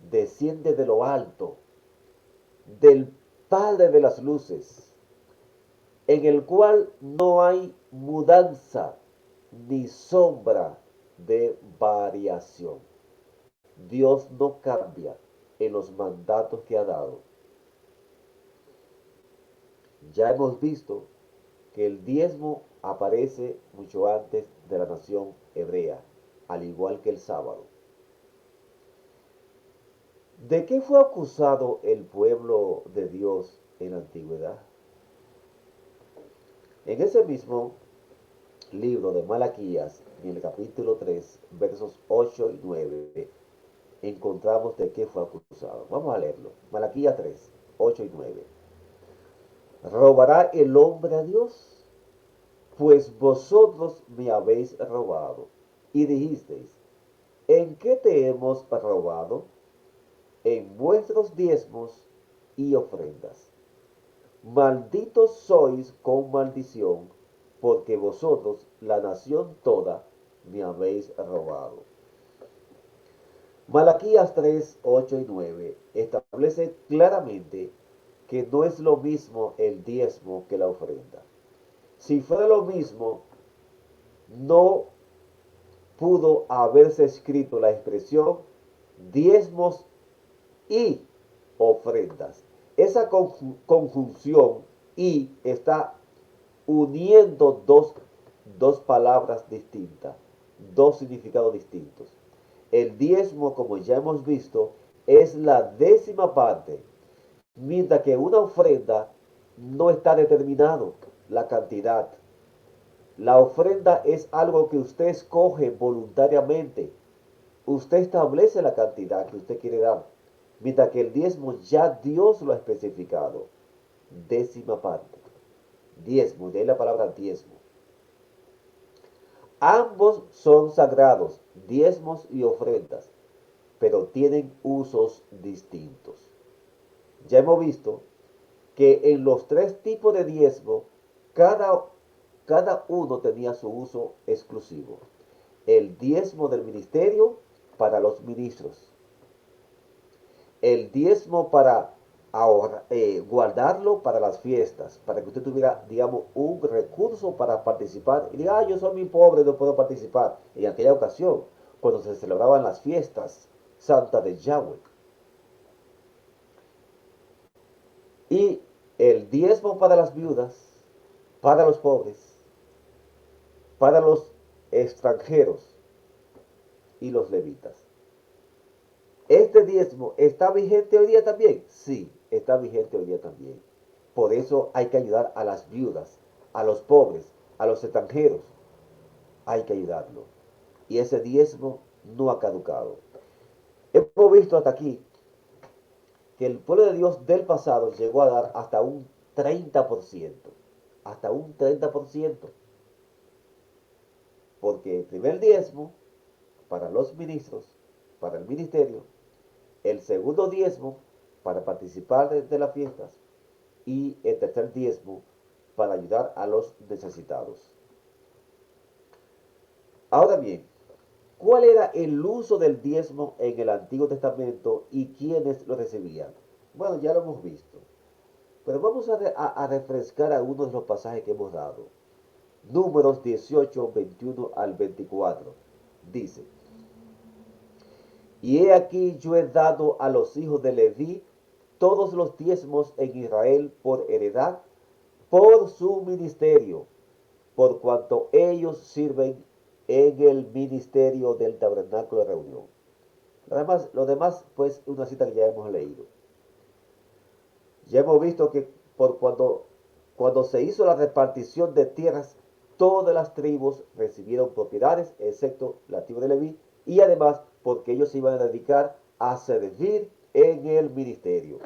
desciende de lo alto, del Padre de las luces, en el cual no hay mudanza ni sombra de variación. Dios no cambia en los mandatos que ha dado. Ya hemos visto que el diezmo aparece mucho antes de la nación hebrea, al igual que el sábado. ¿De qué fue acusado el pueblo de Dios en la antigüedad? En ese mismo libro de Malaquías, en el capítulo 3, versos 8 y 9, encontramos de qué fue acusado. Vamos a leerlo. Malaquías 3, 8 y 9. ¿Robará el hombre a Dios? Pues vosotros me habéis robado. Y dijisteis, ¿en qué te hemos robado? En vuestros diezmos y ofrendas. Malditos sois con maldición, porque vosotros, la nación toda, me habéis robado. Malaquías 3, 8 y 9 establece claramente que no es lo mismo el diezmo que la ofrenda. Si fuera lo mismo, no pudo haberse escrito la expresión diezmos y ofrendas. Esa conjunción y está uniendo dos palabras distintas, dos significados distintos. El diezmo, como ya hemos visto, es la décima parte, mientras que una ofrenda no está determinado la cantidad. La ofrenda es algo que usted escoge voluntariamente. Usted establece la cantidad que usted quiere dar, mientras que el diezmo ya Dios lo ha especificado. Décima parte. Diezmo, de ahí la palabra diezmo. Ambos son sagrados, diezmos y ofrendas, pero tienen usos distintos. Ya hemos visto que en los tres tipos de diezmo, cada uno tenía su uso exclusivo. El diezmo del ministerio para los ministros. El diezmo para guardarlo para las fiestas, para que usted tuviera, digamos, un recurso para participar. Y diga, yo soy muy pobre, no puedo participar. En aquella ocasión, cuando se celebraban las fiestas santas de Yahweh. Y el diezmo para las viudas, para los pobres, para los extranjeros y los levitas. ¿Este diezmo está vigente hoy día también? Sí, está vigente hoy día también. Por eso hay que ayudar a las viudas, a los pobres, a los extranjeros. Hay que ayudarlo. Y ese diezmo no ha caducado. Hemos visto hasta aquí que el pueblo de Dios del pasado llegó a dar hasta un 30%. Hasta un 30%. Porque el primer diezmo para los ministros, para el ministerio, el segundo diezmo para participar de las fiestas y el tercer diezmo para ayudar a los necesitados. Ahora bien, ¿cuál era el uso del diezmo en el Antiguo Testamento y quiénes lo recibían? Bueno, ya lo hemos visto, pero vamos a refrescar algunos de los pasajes que hemos dado. Números 18, 21 al 24. Dice, y he aquí yo he dado a los hijos de Leví todos los diezmos en Israel por heredad, por su ministerio, por cuanto ellos sirven en el ministerio del tabernáculo de reunión. Lo demás, pues, una cita que ya hemos leído. Ya hemos visto que cuando se hizo la repartición de tierras, todas las tribus recibieron propiedades, excepto la tribu de Leví, y además porque ellos se iban a dedicar a servir en el ministerio.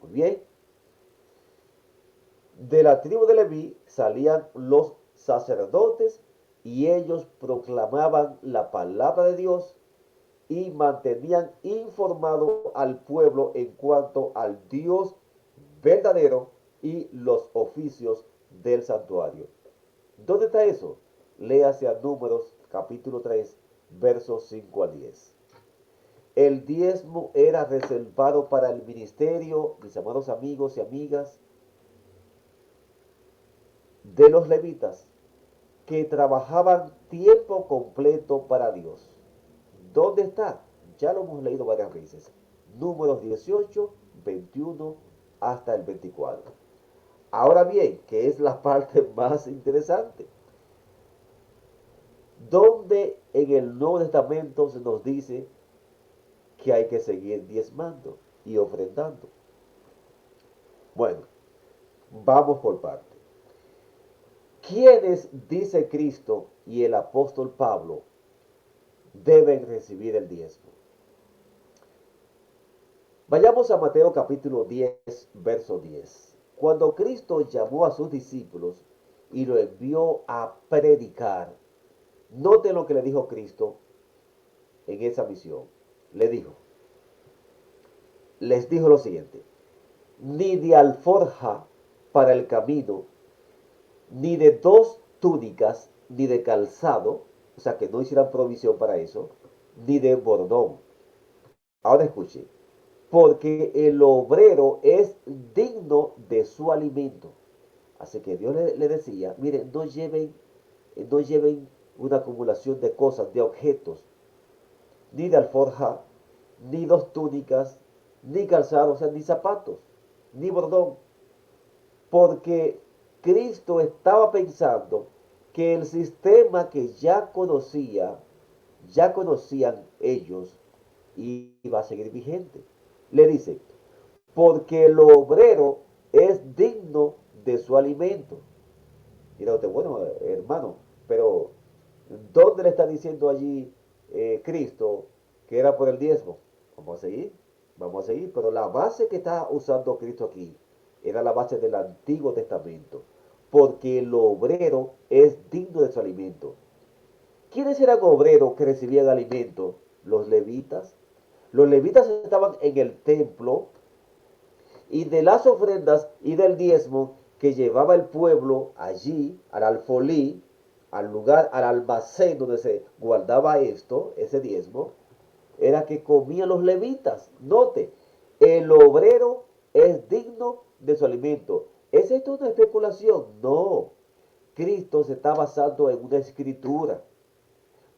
Muy bien. De la tribu de Leví salían los sacerdotes y ellos proclamaban la palabra de Dios y mantenían informado al pueblo en cuanto al Dios verdadero y los oficios del santuario. ¿Dónde está eso? Léase a Números capítulo 3, versos 5 al 10. El diezmo era reservado para el ministerio, mis amados amigos y amigas, de los levitas que trabajaban tiempo completo para Dios. ¿Dónde está? Ya lo hemos leído varias veces. Números 18, 21 hasta el 24. Ahora bien, que es la parte más interesante, donde en el Nuevo Testamento se nos dice que hay que seguir diezmando y ofrendando. Bueno, vamos por parte. ¿Quiénes, dice Cristo y el apóstol Pablo, deben recibir el diezmo? Vayamos a Mateo capítulo 10, verso 10. Cuando Cristo llamó a sus discípulos y lo envió a predicar, note lo que le dijo Cristo en esa misión. Les dijo lo siguiente, ni de alforja para el camino, ni de dos túnicas, ni de calzado, o sea que no hicieran provisión para eso, ni de bordón. Ahora escuche, porque el obrero es digno de su alimento. Así que Dios le decía, miren, no lleven una acumulación de cosas, de objetos, ni de alforja, ni dos túnicas, ni calzados, o sea, ni zapatos, ni bordón, porque Cristo estaba pensando que el sistema que ya conocían ellos, iba a seguir vigente. Le dice, porque el obrero es digno de su alimento. Mira usted, bueno, hermano, pero ¿dónde le está diciendo allí Cristo que era por el diezmo? Vamos a seguir, pero la base que está usando Cristo aquí era la base del Antiguo Testamento, porque el obrero es digno de su alimento. ¿Quiénes eran obreros que recibían alimento? Los levitas. Los levitas estaban en el templo y de las ofrendas y del diezmo que llevaba el pueblo allí, al alfolí, al lugar, al almacén donde se guardaba esto, ese diezmo, era que comían los levitas. Note, el obrero es digno de su alimento. ¿Es esto una especulación? No. Cristo se está basando en una escritura.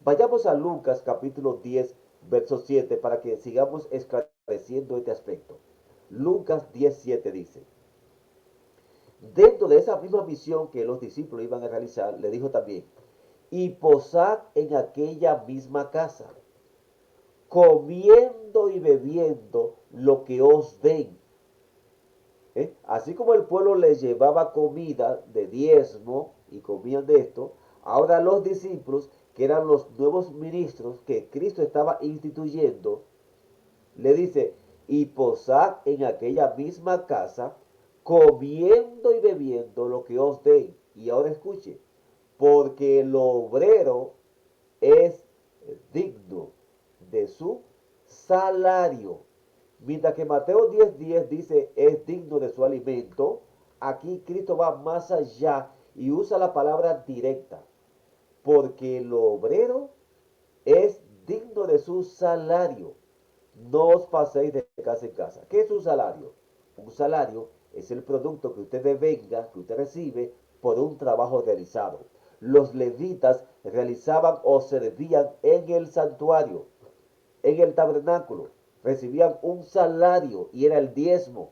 Vayamos a Lucas capítulo 10, verso 7 para que sigamos esclareciendo este aspecto. Lucas 10:7 dice, dentro de esa misma misión que los discípulos iban a realizar, le dijo también, y posad en aquella misma casa, comiendo y bebiendo lo que os den. Así como el pueblo les llevaba comida de diezmo y comían de esto, ahora los discípulos, que eran los nuevos ministros que Cristo estaba instituyendo, le dice, y posad en aquella misma casa, comiendo y bebiendo lo que os den. Y ahora escuche, porque el obrero es digno de su salario. Mientras que Mateo 10:10 dice es digno de su alimento, aquí Cristo va más allá y usa la palabra directa. Porque el obrero es digno de su salario. No os paséis de casa en casa. ¿Qué es un salario? Un salario es el producto que usted devenga, que usted recibe por un trabajo realizado. Los levitas realizaban o servían en el santuario, en el tabernáculo. Recibían un salario y era el diezmo.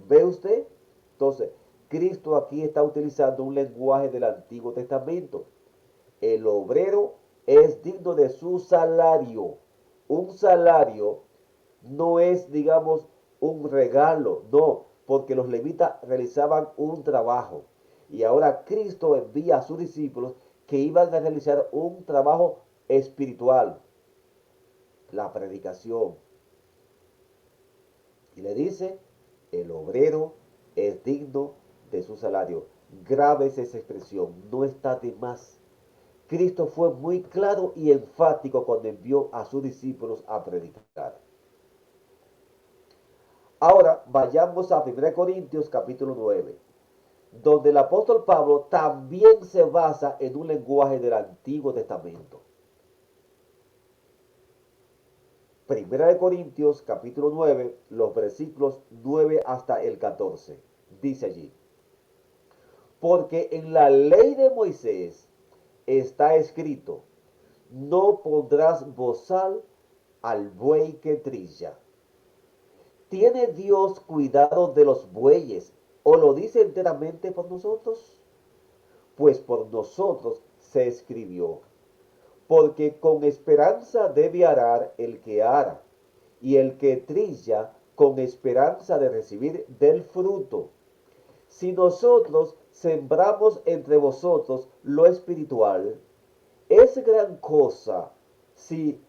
¿Ve usted? Entonces, Cristo aquí está utilizando un lenguaje del Antiguo Testamento. El obrero es digno de su salario. Un salario no es, digamos, un regalo, no, porque los levitas realizaban un trabajo. Y ahora Cristo envía a sus discípulos que iban a realizar un trabajo espiritual, la predicación. Y le dice, el obrero es digno de su salario. Grave es esa expresión, no está de más. Cristo fue muy claro y enfático cuando envió a sus discípulos a predicar. Ahora vayamos a 1 Corintios capítulo 9, donde el apóstol Pablo también se basa en un lenguaje del Antiguo Testamento. 1 Corintios capítulo 9, los versículos 9 hasta el 14. Dice allí, porque en la ley de Moisés está escrito, no pondrás bozal al buey que trilla. ¿Tiene Dios cuidado de los bueyes o lo dice enteramente por nosotros? Pues por nosotros se escribió, porque con esperanza debe arar el que ara, y el que trilla con esperanza de recibir del fruto. Si nosotros sembramos entre vosotros lo espiritual, es gran cosa si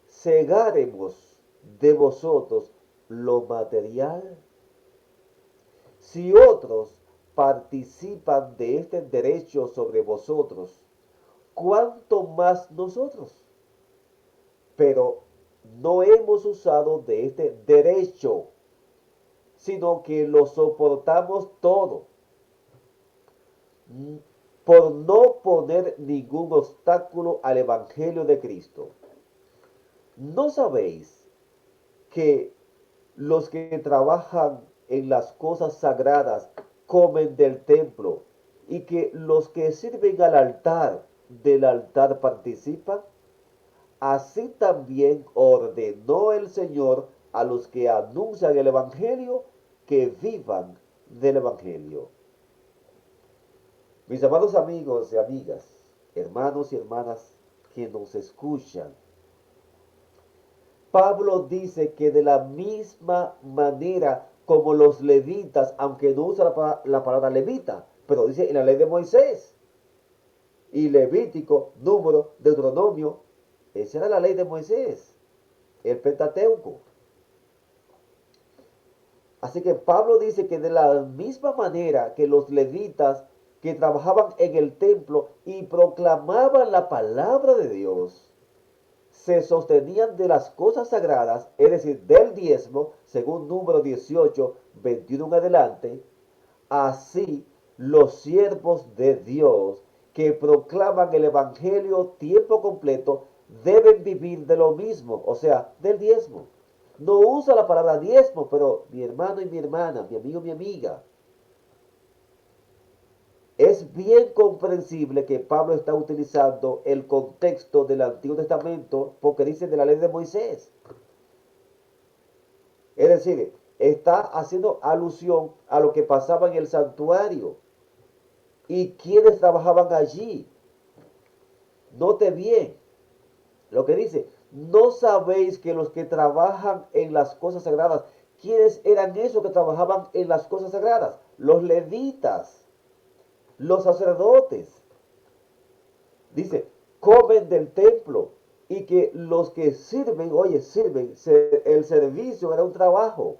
segaremos de vosotros lo material. Si otros participan de este derecho sobre vosotros, ¿cuánto más nosotros? Pero no hemos usado de este derecho, sino que lo soportamos todo, por no poner ningún obstáculo al Evangelio de Cristo. ¿No sabéis que los que trabajan en las cosas sagradas comen del templo y que los que sirven al altar del altar participan? Así también ordenó el Señor a los que anuncian el Evangelio que vivan del Evangelio. Mis amados amigos y amigas, hermanos y hermanas que nos escuchan, Pablo dice que de la misma manera como los levitas, aunque no usa la palabra levita, pero dice en la ley de Moisés, y Levítico, Número, Deuteronomio, esa era la ley de Moisés, el Pentateuco. Así que Pablo dice que de la misma manera que los levitas que trabajaban en el templo y proclamaban la palabra de Dios, se sostenían de las cosas sagradas, es decir, del diezmo, según Número 18, 21 en adelante, así los siervos de Dios que proclaman el Evangelio tiempo completo deben vivir de lo mismo, o sea, del diezmo. No usa la palabra diezmo, pero mi hermano y mi hermana, mi amigo y mi amiga, es bien comprensible que Pablo está utilizando el contexto del Antiguo Testamento porque dice de la ley de Moisés. Es decir, está haciendo alusión a lo que pasaba en el santuario y quienes trabajaban allí. Note bien lo que dice. ¿No sabéis que los que trabajan en las cosas sagradas, quiénes eran esos que trabajaban en las cosas sagradas? Los levitas, los sacerdotes. Dice, comen del templo y que los que sirven, oye, sirven, el servicio era un trabajo,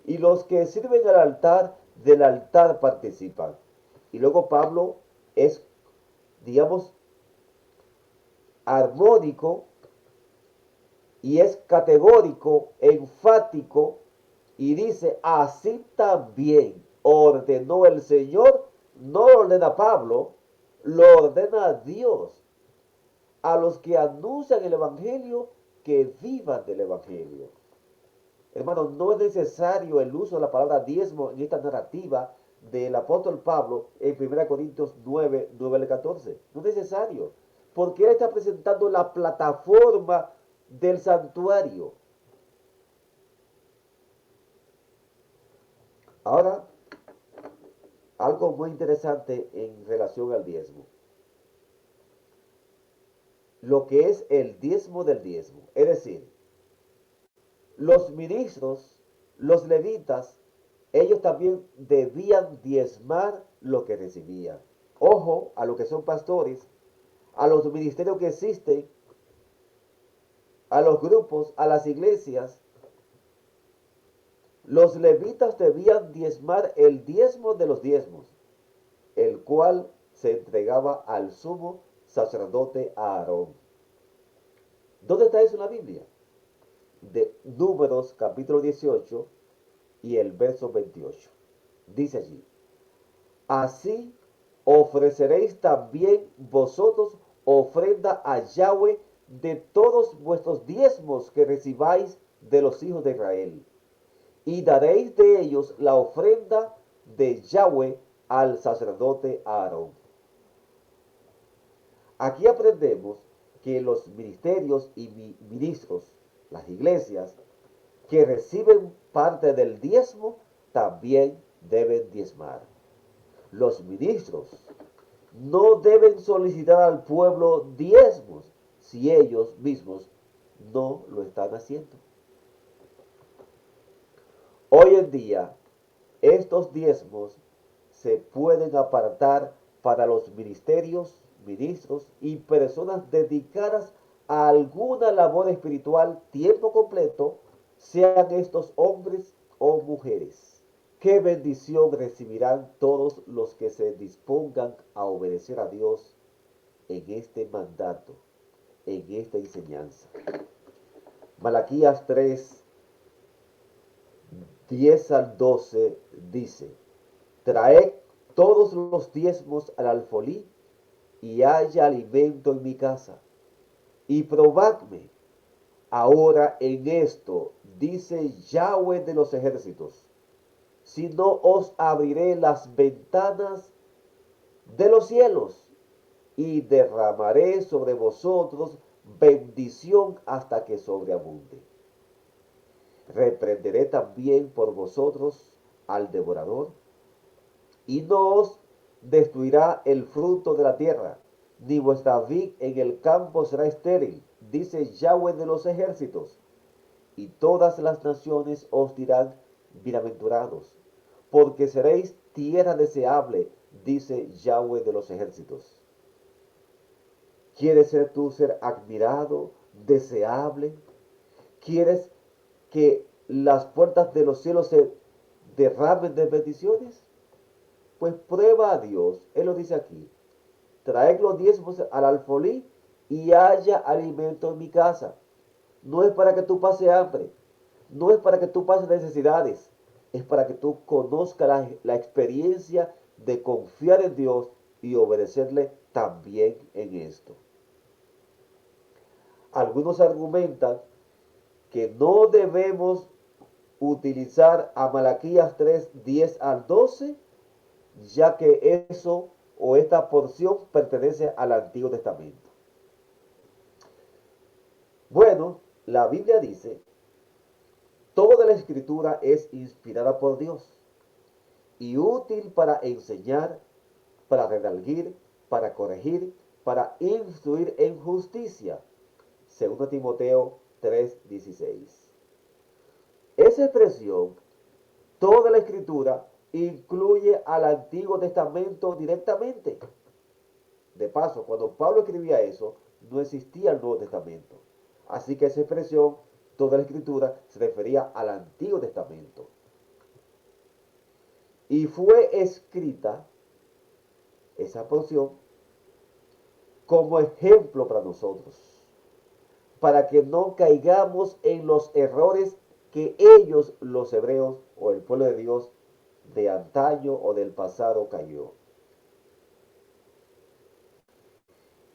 y los que sirven al altar, del altar participan. Y luego Pablo es, digamos, armónico y es categórico, enfático, y dice, así también ordenó el Señor, no lo ordena Pablo, lo ordena Dios a los que anuncian el Evangelio que vivan del Evangelio. Hermano, no es necesario el uso de la palabra diezmo en esta narrativa del apóstol Pablo en 1 Corintios 9, 9 al 14. No es necesario, porque él está presentando la plataforma del santuario. Ahora, algo muy interesante en relación al diezmo. Lo que es el diezmo del diezmo. Es decir, los ministros, los levitas, ellos también debían diezmar lo que recibían. Ojo a lo que son pastores, a los ministerios que existen, a los grupos, a las iglesias. Los levitas debían diezmar el diezmo de los diezmos, el cual se entregaba al sumo sacerdote Aarón. ¿Dónde está eso en la Biblia? De Números capítulo 18 y el verso 28. Dice allí, así ofreceréis también vosotros ofrenda a Yahweh de todos vuestros diezmos que recibáis de los hijos de Israel, y daréis de ellos la ofrenda de Yahweh al sacerdote Aarón. Aquí aprendemos que los ministerios y ministros, las iglesias, que reciben parte del diezmo, también deben diezmar. Los ministros no deben solicitar al pueblo diezmos si ellos mismos no lo están haciendo. Hoy en día, estos diezmos se pueden apartar para los ministerios, ministros y personas dedicadas a alguna labor espiritual tiempo completo, sean estos hombres o mujeres. Qué bendición recibirán todos los que se dispongan a obedecer a Dios en este mandato, en esta enseñanza. Malaquías 3, 10 al 12 dice, traed todos los diezmos al alfolí y haya alimento en mi casa. Y probadme ahora en esto, dice Yahweh de los ejércitos, si no os abriré las ventanas de los cielos y derramaré sobre vosotros bendición hasta que sobreabunde. Reprenderé también por vosotros al devorador, y no os destruirá el fruto de la tierra, ni vuestra vid en el campo será estéril, dice Yahweh de los ejércitos. Y todas las naciones os dirán bienaventurados, porque seréis tierra deseable, dice Yahweh de los ejércitos. ¿Quieres ser tú ser admirado, deseable? ¿Quieres que las puertas de los cielos se derramen de bendiciones? Pues prueba a Dios. Él lo dice aquí. Traed los diezmos al alfolí y haya alimento en mi casa. No es para que tú pases hambre. No es para que tú pases necesidades. Es para que tú conozcas la experiencia de confiar en Dios y obedecerle también en esto. Algunos argumentan que no debemos utilizar a Malaquías 3, 10 al 12, ya que eso o esta porción pertenece al Antiguo Testamento. Bueno, la Biblia dice, toda la escritura es inspirada por Dios y útil para enseñar, para redarguir, para corregir, para instruir en justicia. 2 Timoteo 3:16. Esa expresión, toda la escritura, incluye al Antiguo Testamento directamente. De paso, cuando Pablo escribía eso, no existía el Nuevo Testamento. Así que esa expresión, toda la escritura, se refería al Antiguo Testamento. Y fue escrita esa porción como ejemplo para nosotros, para que no caigamos en los errores que ellos, los hebreos o el pueblo de Dios de antaño o del pasado cayó.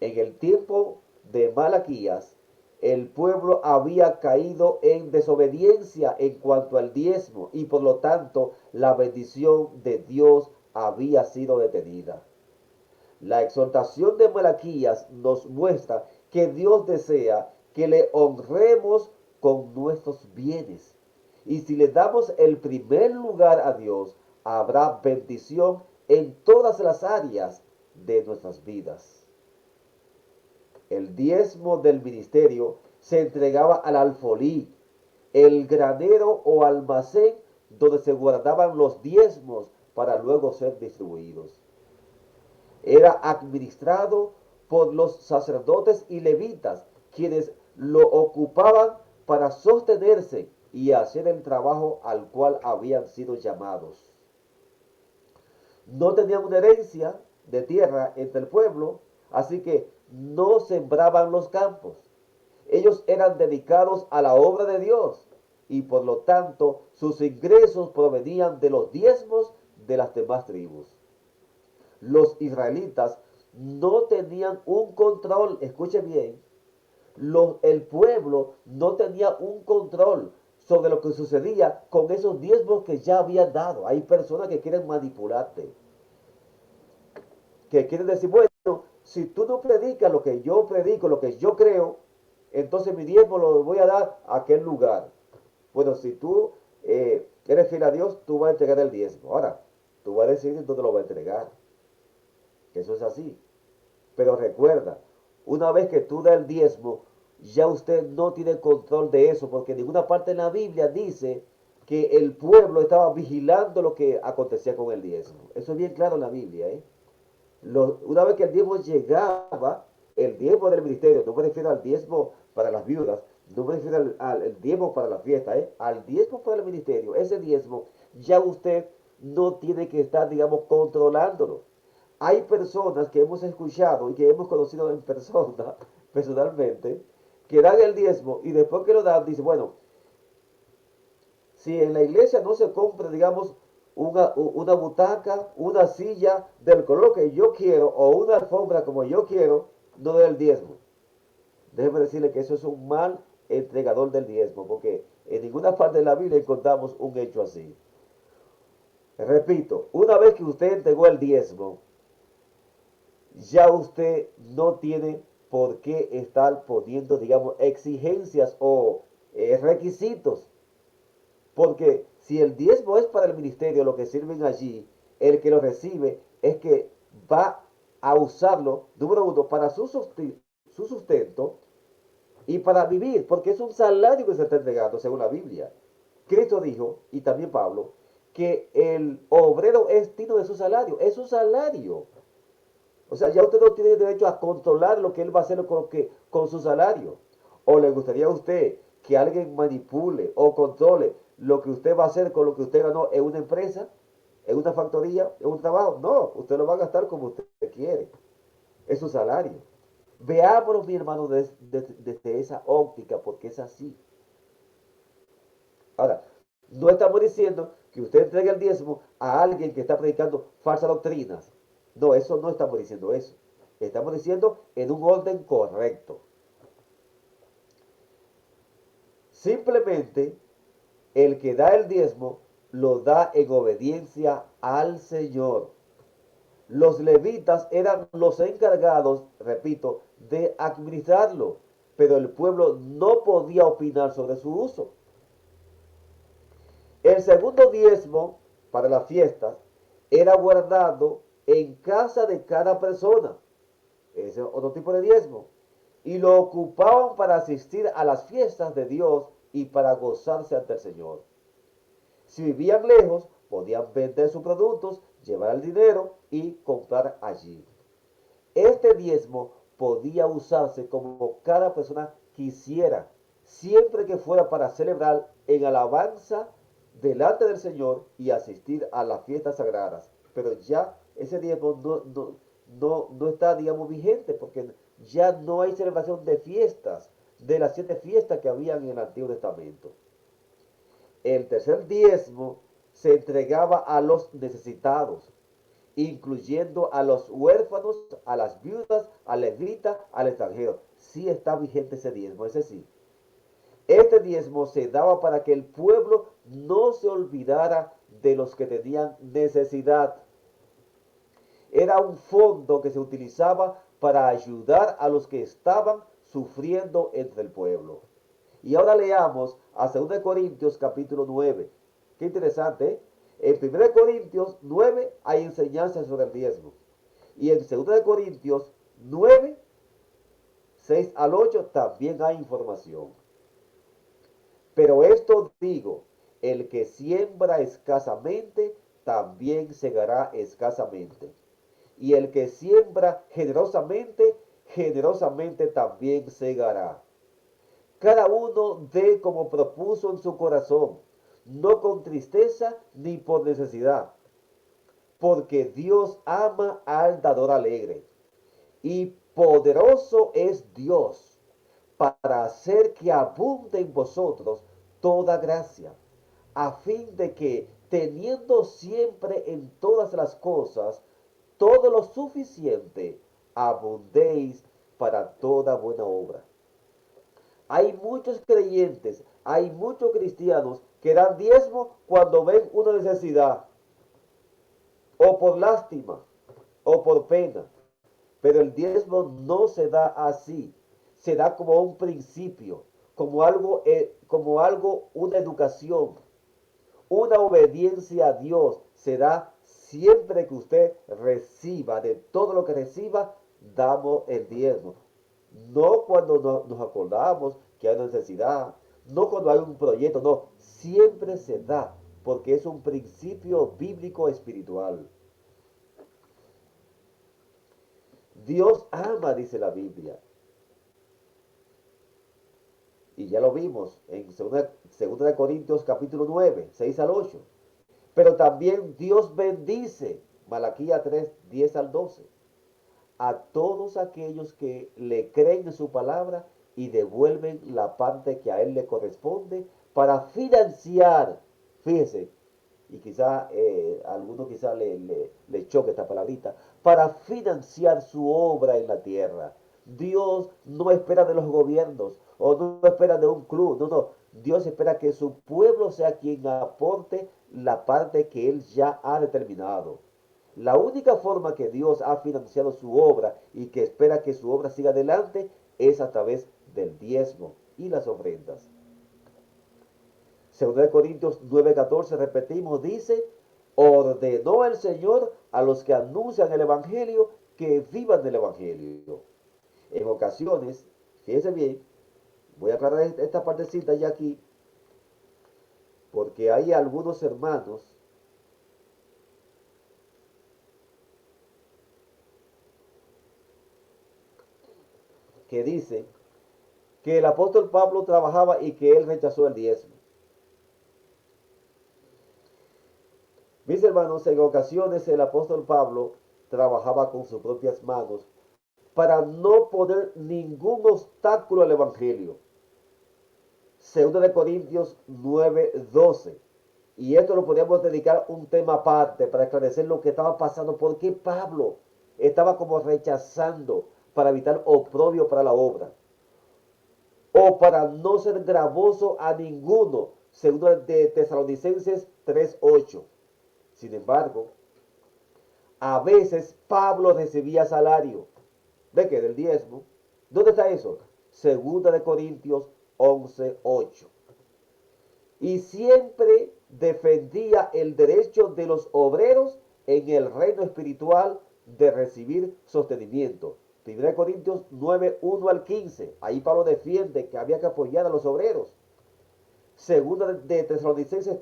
En el tiempo de Malaquías, el pueblo había caído en desobediencia en cuanto al diezmo y por lo tanto la bendición de Dios había sido detenida. La exhortación de Malaquías nos muestra que Dios desea que le honremos con nuestros bienes. Y si le damos el primer lugar a Dios, habrá bendición en todas las áreas de nuestras vidas. El diezmo del ministerio se entregaba al alfolí, el granero o almacén donde se guardaban los diezmos para luego ser distribuidos. Era administrado por los sacerdotes y levitas, quienes lo ocupaban para sostenerse y hacer el trabajo al cual habían sido llamados. No tenían una herencia de tierra entre el pueblo, así que no sembraban los campos. Ellos eran dedicados a la obra de Dios y por lo tanto sus ingresos provenían de los diezmos de las demás tribus. Los israelitas no tenían un control, escuche bien, el pueblo no tenía un control sobre lo que sucedía con esos diezmos que ya habían dado. Hay personas que quieren manipularte, que quieren decir, bueno, si tú no predicas lo que yo predico, lo que yo creo, entonces mi diezmo lo voy a dar a aquel lugar. Bueno, si tú eres fiel a Dios, tú vas a entregar el diezmo. Ahora, tú vas a decidir dónde lo vas a entregar. Eso es así. Pero recuerda, una vez que tú das el diezmo, ya usted no tiene control de eso, porque en ninguna parte en la Biblia dice que el pueblo estaba vigilando lo que acontecía con el diezmo. Eso es bien claro en la Biblia, ¿eh? Una vez que el diezmo llegaba, el diezmo del ministerio, no me refiero al diezmo para las viudas, no me refiero al diezmo para la fiesta, al diezmo para el ministerio, ese diezmo ya usted no tiene que estar, digamos, controlándolo. Hay personas que hemos escuchado y que hemos conocido en persona, personalmente, que dan el diezmo y después que lo dan, dice, bueno, si en la iglesia no se compra, digamos, una butaca, una silla del color que yo quiero o una alfombra como yo quiero, no doy el diezmo. Déjeme decirle que eso es un mal entregador del diezmo, porque en ninguna parte de la Biblia encontramos un hecho así. Repito, una vez que usted entregó el diezmo, ya usted no tiene por qué estar poniendo, digamos, exigencias o requisitos. Porque si el diezmo es para el ministerio, lo que sirven allí, el que lo recibe es que va a usarlo, número uno, para su sustento y para vivir, porque es un salario que se está entregando según la Biblia. Cristo dijo, y también Pablo, que el obrero es digno de su salario, es su salario. O sea, ya usted no tiene derecho a controlar lo que él va a hacer con su salario. ¿O le gustaría a usted que alguien manipule o controle lo que usted va a hacer con lo que usted ganó en una empresa, en una factoría, en un trabajo? No, usted lo va a gastar como usted quiere. Es su salario. Veámoslo, mi hermano, desde esa óptica, porque es así. Ahora, no estamos diciendo que usted entregue el diezmo a alguien que está predicando falsas doctrinas. No, eso no estamos diciendo eso. Estamos diciendo en un orden correcto. Simplemente el que da el diezmo lo da en obediencia al Señor. Los levitas eran los encargados, repito, de administrarlo, pero el pueblo no podía opinar sobre su uso. El segundo diezmo para las fiestas era guardado en casa de cada persona. Ese es otro tipo de diezmo. Y lo ocupaban para asistir a las fiestas de Dios y para gozarse ante el Señor. Si vivían lejos, podían vender sus productos, llevar el dinero y comprar allí. Este diezmo podía usarse como cada persona quisiera, siempre que fuera para celebrar en alabanza delante del Señor y asistir a las fiestas sagradas. Pero ya ese diezmo no está, digamos, vigente, porque ya no hay celebración de fiestas, de las 7 fiestas que habían en el Antiguo Testamento. El tercer diezmo se entregaba a los necesitados, incluyendo a los huérfanos, a las viudas, al levita, al extranjero. Sí está vigente ese diezmo, ese sí. Este diezmo se daba para que el pueblo no se olvidara de los que tenían necesidad. Era un fondo que se utilizaba para ayudar a los que estaban sufriendo entre el pueblo. Y ahora leamos a 2 Corintios capítulo 9. Qué interesante, ¿eh? En 1 Corintios 9 hay enseñanzas sobre el diezmo. Y en 2 Corintios 9, 6 al 8 también hay información. Pero esto digo, el que siembra escasamente, también segará escasamente. Y el que siembra generosamente, generosamente también segará. Cada uno dé como propuso en su corazón, no con tristeza ni por necesidad, porque Dios ama al dador alegre. Y poderoso es Dios para hacer que abunde en vosotros toda gracia, a fin de que, teniendo siempre en todas las cosas todo lo suficiente, abundéis para toda buena obra. Hay muchos creyentes, hay muchos cristianos que dan diezmo cuando ven una necesidad, o por lástima, o por pena. Pero el diezmo no se da así, se da como un principio, como algo, una educación, una obediencia a Dios. Se da siempre que usted reciba, de todo lo que reciba, damos el diezmo. No cuando nos acordamos que hay una necesidad, no cuando hay un proyecto, no, siempre se da, porque es un principio bíblico espiritual. Dios ama, dice la Biblia, y ya lo vimos en 2 Corintios capítulo 9, 6 al 8. Pero también Dios bendice, Malaquías 3, 10 al 12, a todos aquellos que le creen en su palabra y devuelven la parte que a él le corresponde para financiar, fíjese, y quizá a alguno quizá le choque esta palabrita, para financiar su obra en la tierra. Dios no espera de los gobiernos o no espera de un club, no, no. Dios espera que su pueblo sea quien aporte la parte que él ya ha determinado. La única forma que Dios ha financiado su obra y que espera que su obra siga adelante es a través del diezmo y las ofrendas. 2 Corintios 9:14, repetimos, dice, ordenó el Señor a los que anuncian el Evangelio que vivan del Evangelio. En ocasiones, fíjense bien, voy a aclarar esta partecita ya aquí, porque hay algunos hermanos que dicen que el apóstol Pablo trabajaba y que él rechazó el diezmo. Mis hermanos, en ocasiones el apóstol Pablo trabajaba con sus propias manos para no poner ningún obstáculo al Evangelio. 2 Corintios 9:12. Y esto lo podríamos dedicar un tema aparte para esclarecer lo que estaba pasando, porque Pablo estaba como rechazando para evitar oprobio para la obra, o para no ser gravoso a ninguno, segundo de Tesalonicenses 3:8. Sin embargo, a veces Pablo recibía salario. ¿De qué? Del diezmo. ¿Dónde está eso? 2 Corintios 11:8. Y siempre defendía el derecho de los obreros en el reino espiritual de recibir sostenimiento. 1 Corintios 9, 1 al 15. Ahí Pablo defiende que había que apoyar a los obreros. Segunda de Tesalonicenses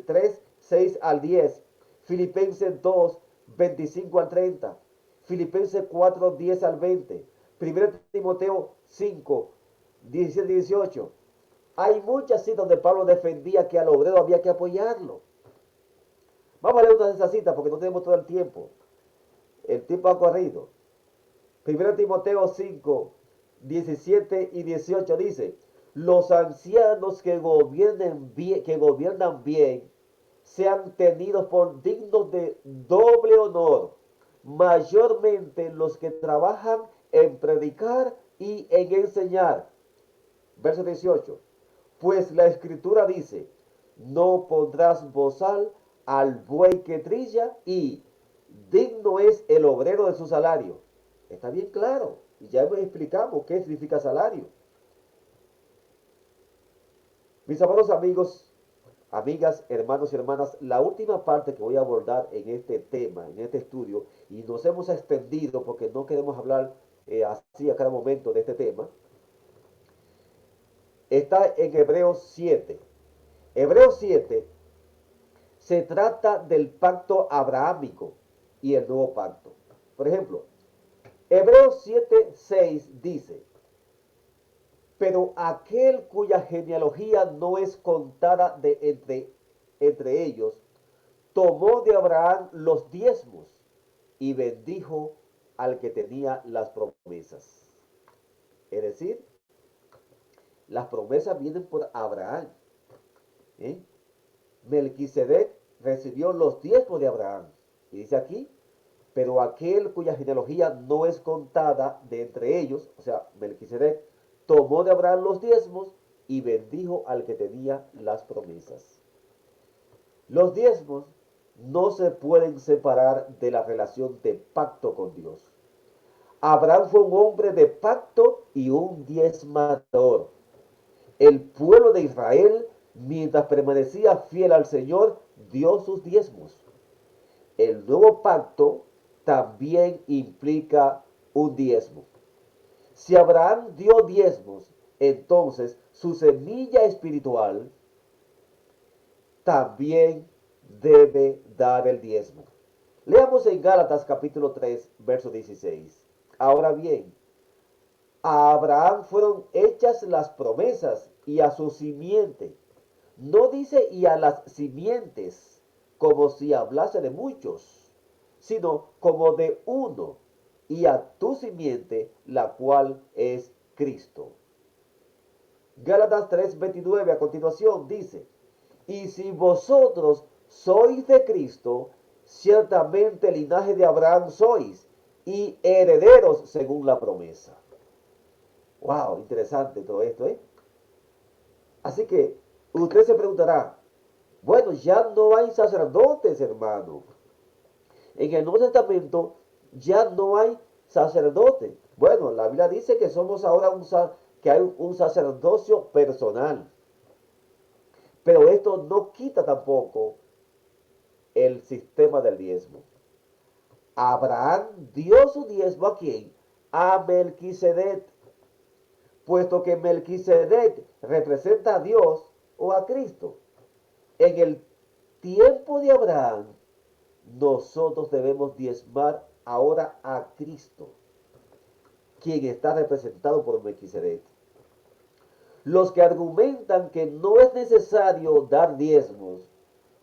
3, 6 al 10. Filipenses 2, 25 al 30. Filipenses 4, 10 al 20. 1 Timoteo 5, 17 y 18. Hay muchas citas donde Pablo defendía que al obrero había que apoyarlo. Vamos a leer una de esas citas porque no tenemos todo el tiempo. El tiempo ha corrido. 1 Timoteo 5, 17 y 18 dice: los ancianos que gobiernan bien sean tenidos por dignos de doble honor, mayormente los que trabajan en predicar y en enseñar. Verso 18. Pues la escritura dice: no pondrás bozal al buey que trilla, y digno es el obrero de su salario. Está bien claro. Y ya explicamos qué significa salario. Mis amados amigos, amigas, hermanos y hermanas, la última parte que voy a abordar en este tema, en este estudio, y nos hemos extendido porque no queremos hablar así a cada momento de este tema, está en Hebreos 7. Hebreos 7 se trata del pacto abrahámico y el nuevo pacto. Por ejemplo, Hebreos 7:6 dice: pero aquel cuya genealogía no es contada entre ellos, tomó de Abraham los diezmos y bendijo al que tenía las promesas. Es decir, las promesas vienen por Abraham. ¿eh? Melquisedec recibió los diezmos de Abraham. Y dice aquí: pero aquel cuya genealogía no es contada de entre ellos, o sea, Melquisedec, tomó de Abraham los diezmos y bendijo al que tenía las promesas. Los diezmos no se pueden separar de la relación de pacto con Dios. Abraham fue un hombre de pacto y un diezmador. El pueblo de Israel, mientras permanecía fiel al Señor, dio sus diezmos. El nuevo pacto también implica un diezmo. Si Abraham dio diezmos, entonces su semilla espiritual también debe dar el diezmo. Leamos en Gálatas capítulo 3, verso 16. Ahora bien, a Abraham fueron hechas las promesas y a su simiente. No dice y a las simientes como si hablase de muchos, sino como de uno, y a tu simiente, la cual es Cristo. Gálatas 3:29 a continuación dice: y si vosotros sois de Cristo, ciertamente linaje de Abraham sois, y herederos según la promesa. Wow, interesante todo esto, ¿eh? Así que usted se preguntará: bueno, ya no hay sacerdotes, hermano. En el Nuevo Testamento ya no hay sacerdote. Bueno, la Biblia dice que somos ahora que hay un sacerdocio personal. Pero esto no quita tampoco el sistema del diezmo. Abraham dio su diezmo ¿a quién? A Melquisedec, puesto que Melquisedec representa a Dios o a Cristo. En el tiempo de Abraham, nosotros debemos diezmar ahora a Cristo, quien está representado por Melquisedec. Los que argumentan que no es necesario dar diezmos,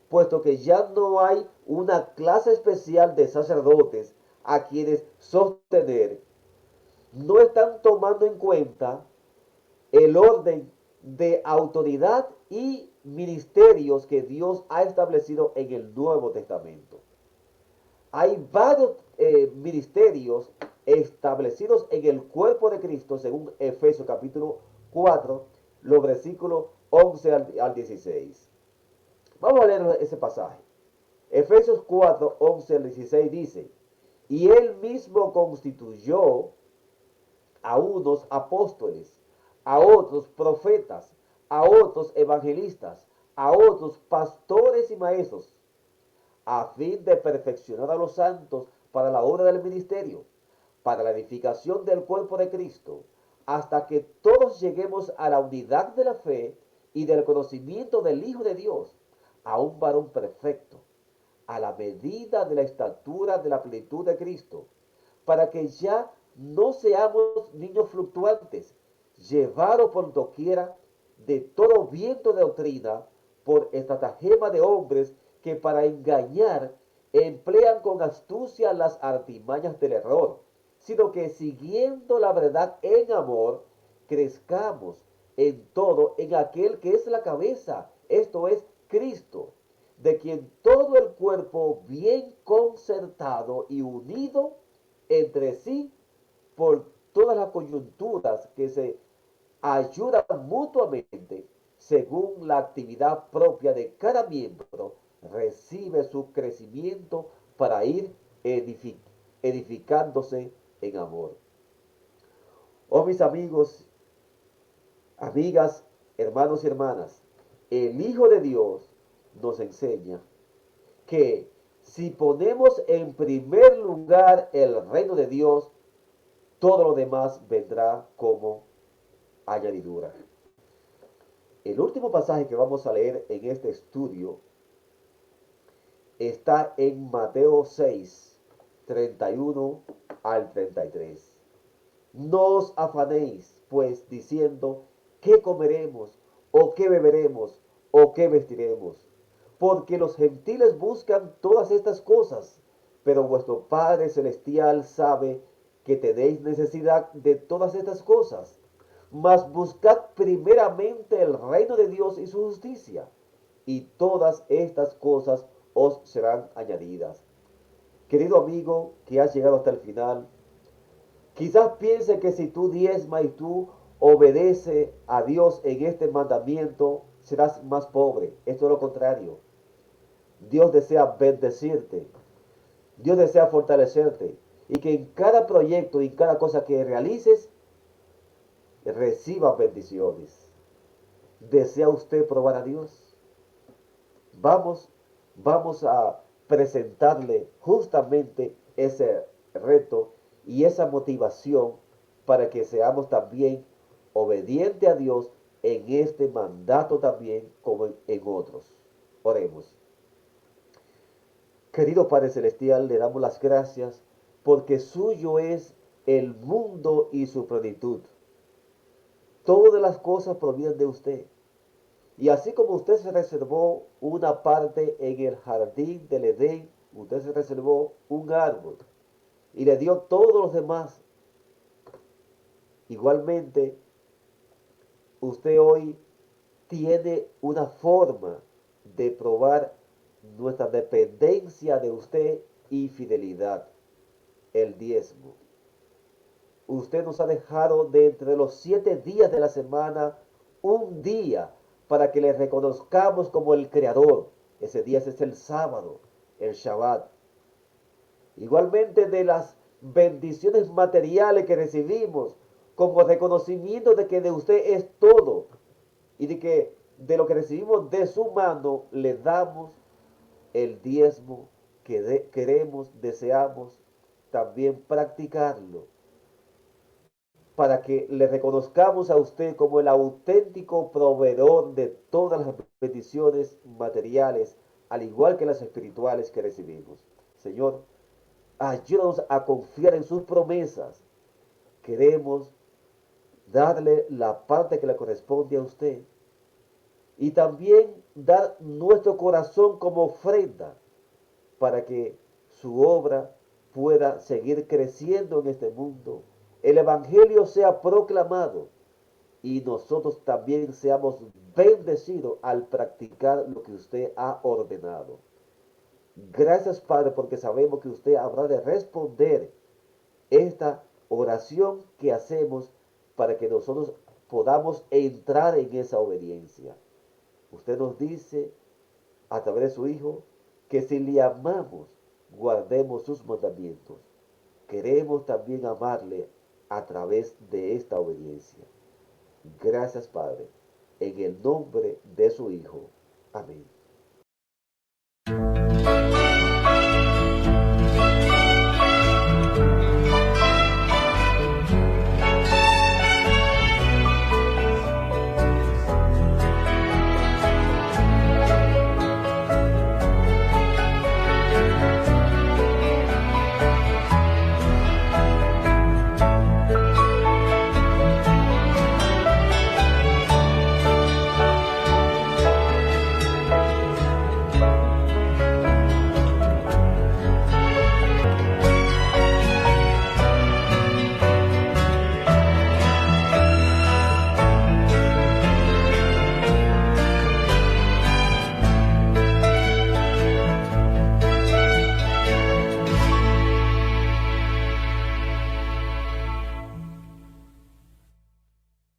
puesto que ya no hay una clase especial de sacerdotes a quienes sostener, no están tomando en cuenta el orden de autoridad y ministerios que Dios ha establecido en el Nuevo Testamento. Hay varios ministerios establecidos en el cuerpo de Cristo, según Efesios capítulo 4, los versículos 11 al 16. Vamos a leer ese pasaje. Efesios 4, 11 al 16 dice: y él mismo constituyó a unos apóstoles, a otros profetas, a otros evangelistas, a otros pastores y maestros, a fin de perfeccionar a los santos para la obra del ministerio, para la edificación del cuerpo de Cristo, hasta que todos lleguemos a la unidad de la fe y del conocimiento del Hijo de Dios, a un varón perfecto, a la medida de la estatura de la plenitud de Cristo, para que ya no seamos niños fluctuantes, llevados por doquiera de todo viento de doctrina, por estratagema de hombres que para engañar emplean con astucia las artimañas del error, sino que siguiendo la verdad en amor, crezcamos en todo en aquel que es la cabeza, esto es Cristo, de quien todo el cuerpo bien concertado y unido entre sí por todas las coyunturas que se ayudan mutuamente según la actividad propia de cada miembro, recibe su crecimiento para ir edificándose en amor. Oh mis amigos, amigas, hermanos y hermanas, el Hijo de Dios nos enseña que si ponemos en primer lugar el reino de Dios, todo lo demás vendrá como añadidura. El último pasaje que vamos a leer en este estudio está en Mateo 6, 31 al 33. No os afanéis, pues, diciendo, ¿qué comeremos? ¿O qué beberemos? ¿O qué vestiremos? Porque los gentiles buscan todas estas cosas, pero vuestro Padre Celestial sabe que tenéis necesidad de todas estas cosas. Mas buscad primeramente el reino de Dios y su justicia, y todas estas cosas os serán añadidas. Querido amigo que has llegado hasta el final, quizás piense que si tú diezmas y tú obedeces a Dios en este mandamiento, serás más pobre. Esto es lo contrario. Dios desea bendecirte. Dios desea fortalecerte. Y que en cada proyecto y en cada cosa que realices, recibas bendiciones. ¿Desea usted probar a Dios? Vamos, vamos a presentarle justamente ese reto y esa motivación para que seamos también obedientes a Dios en este mandato también como en otros. Oremos. Querido Padre Celestial, le damos las gracias porque suyo es el mundo y su plenitud. Todas las cosas provienen de usted. Y así como usted se reservó una parte en el jardín del Edén, usted se reservó un árbol y le dio todos los demás. Igualmente, usted hoy tiene una forma de probar nuestra dependencia de usted y fidelidad, el diezmo. Usted nos ha dejado de entre los 7 días de la semana un día para que le reconozcamos como el creador. Ese día es el sábado, el Shabbat. Igualmente de las bendiciones materiales que recibimos, como reconocimiento de que de usted es todo y de que de lo que recibimos de su mano le damos el diezmo que queremos, deseamos también practicarlo para que le reconozcamos a usted como el auténtico proveedor de todas las bendiciones materiales, al igual que las espirituales que recibimos. Señor, ayúdanos a confiar en sus promesas. Queremos darle la parte que le corresponde a usted y también dar nuestro corazón como ofrenda para que su obra pueda seguir creciendo en este mundo, el Evangelio sea proclamado y nosotros también seamos bendecidos al practicar lo que usted ha ordenado. Gracias, Padre, porque sabemos que usted habrá de responder esta oración que hacemos para que nosotros podamos entrar en esa obediencia. Usted nos dice a través de su Hijo que si le amamos, guardemos sus mandamientos. Queremos también amarle a través de esta obediencia. Gracias, Padre, en el nombre de su Hijo. Amén.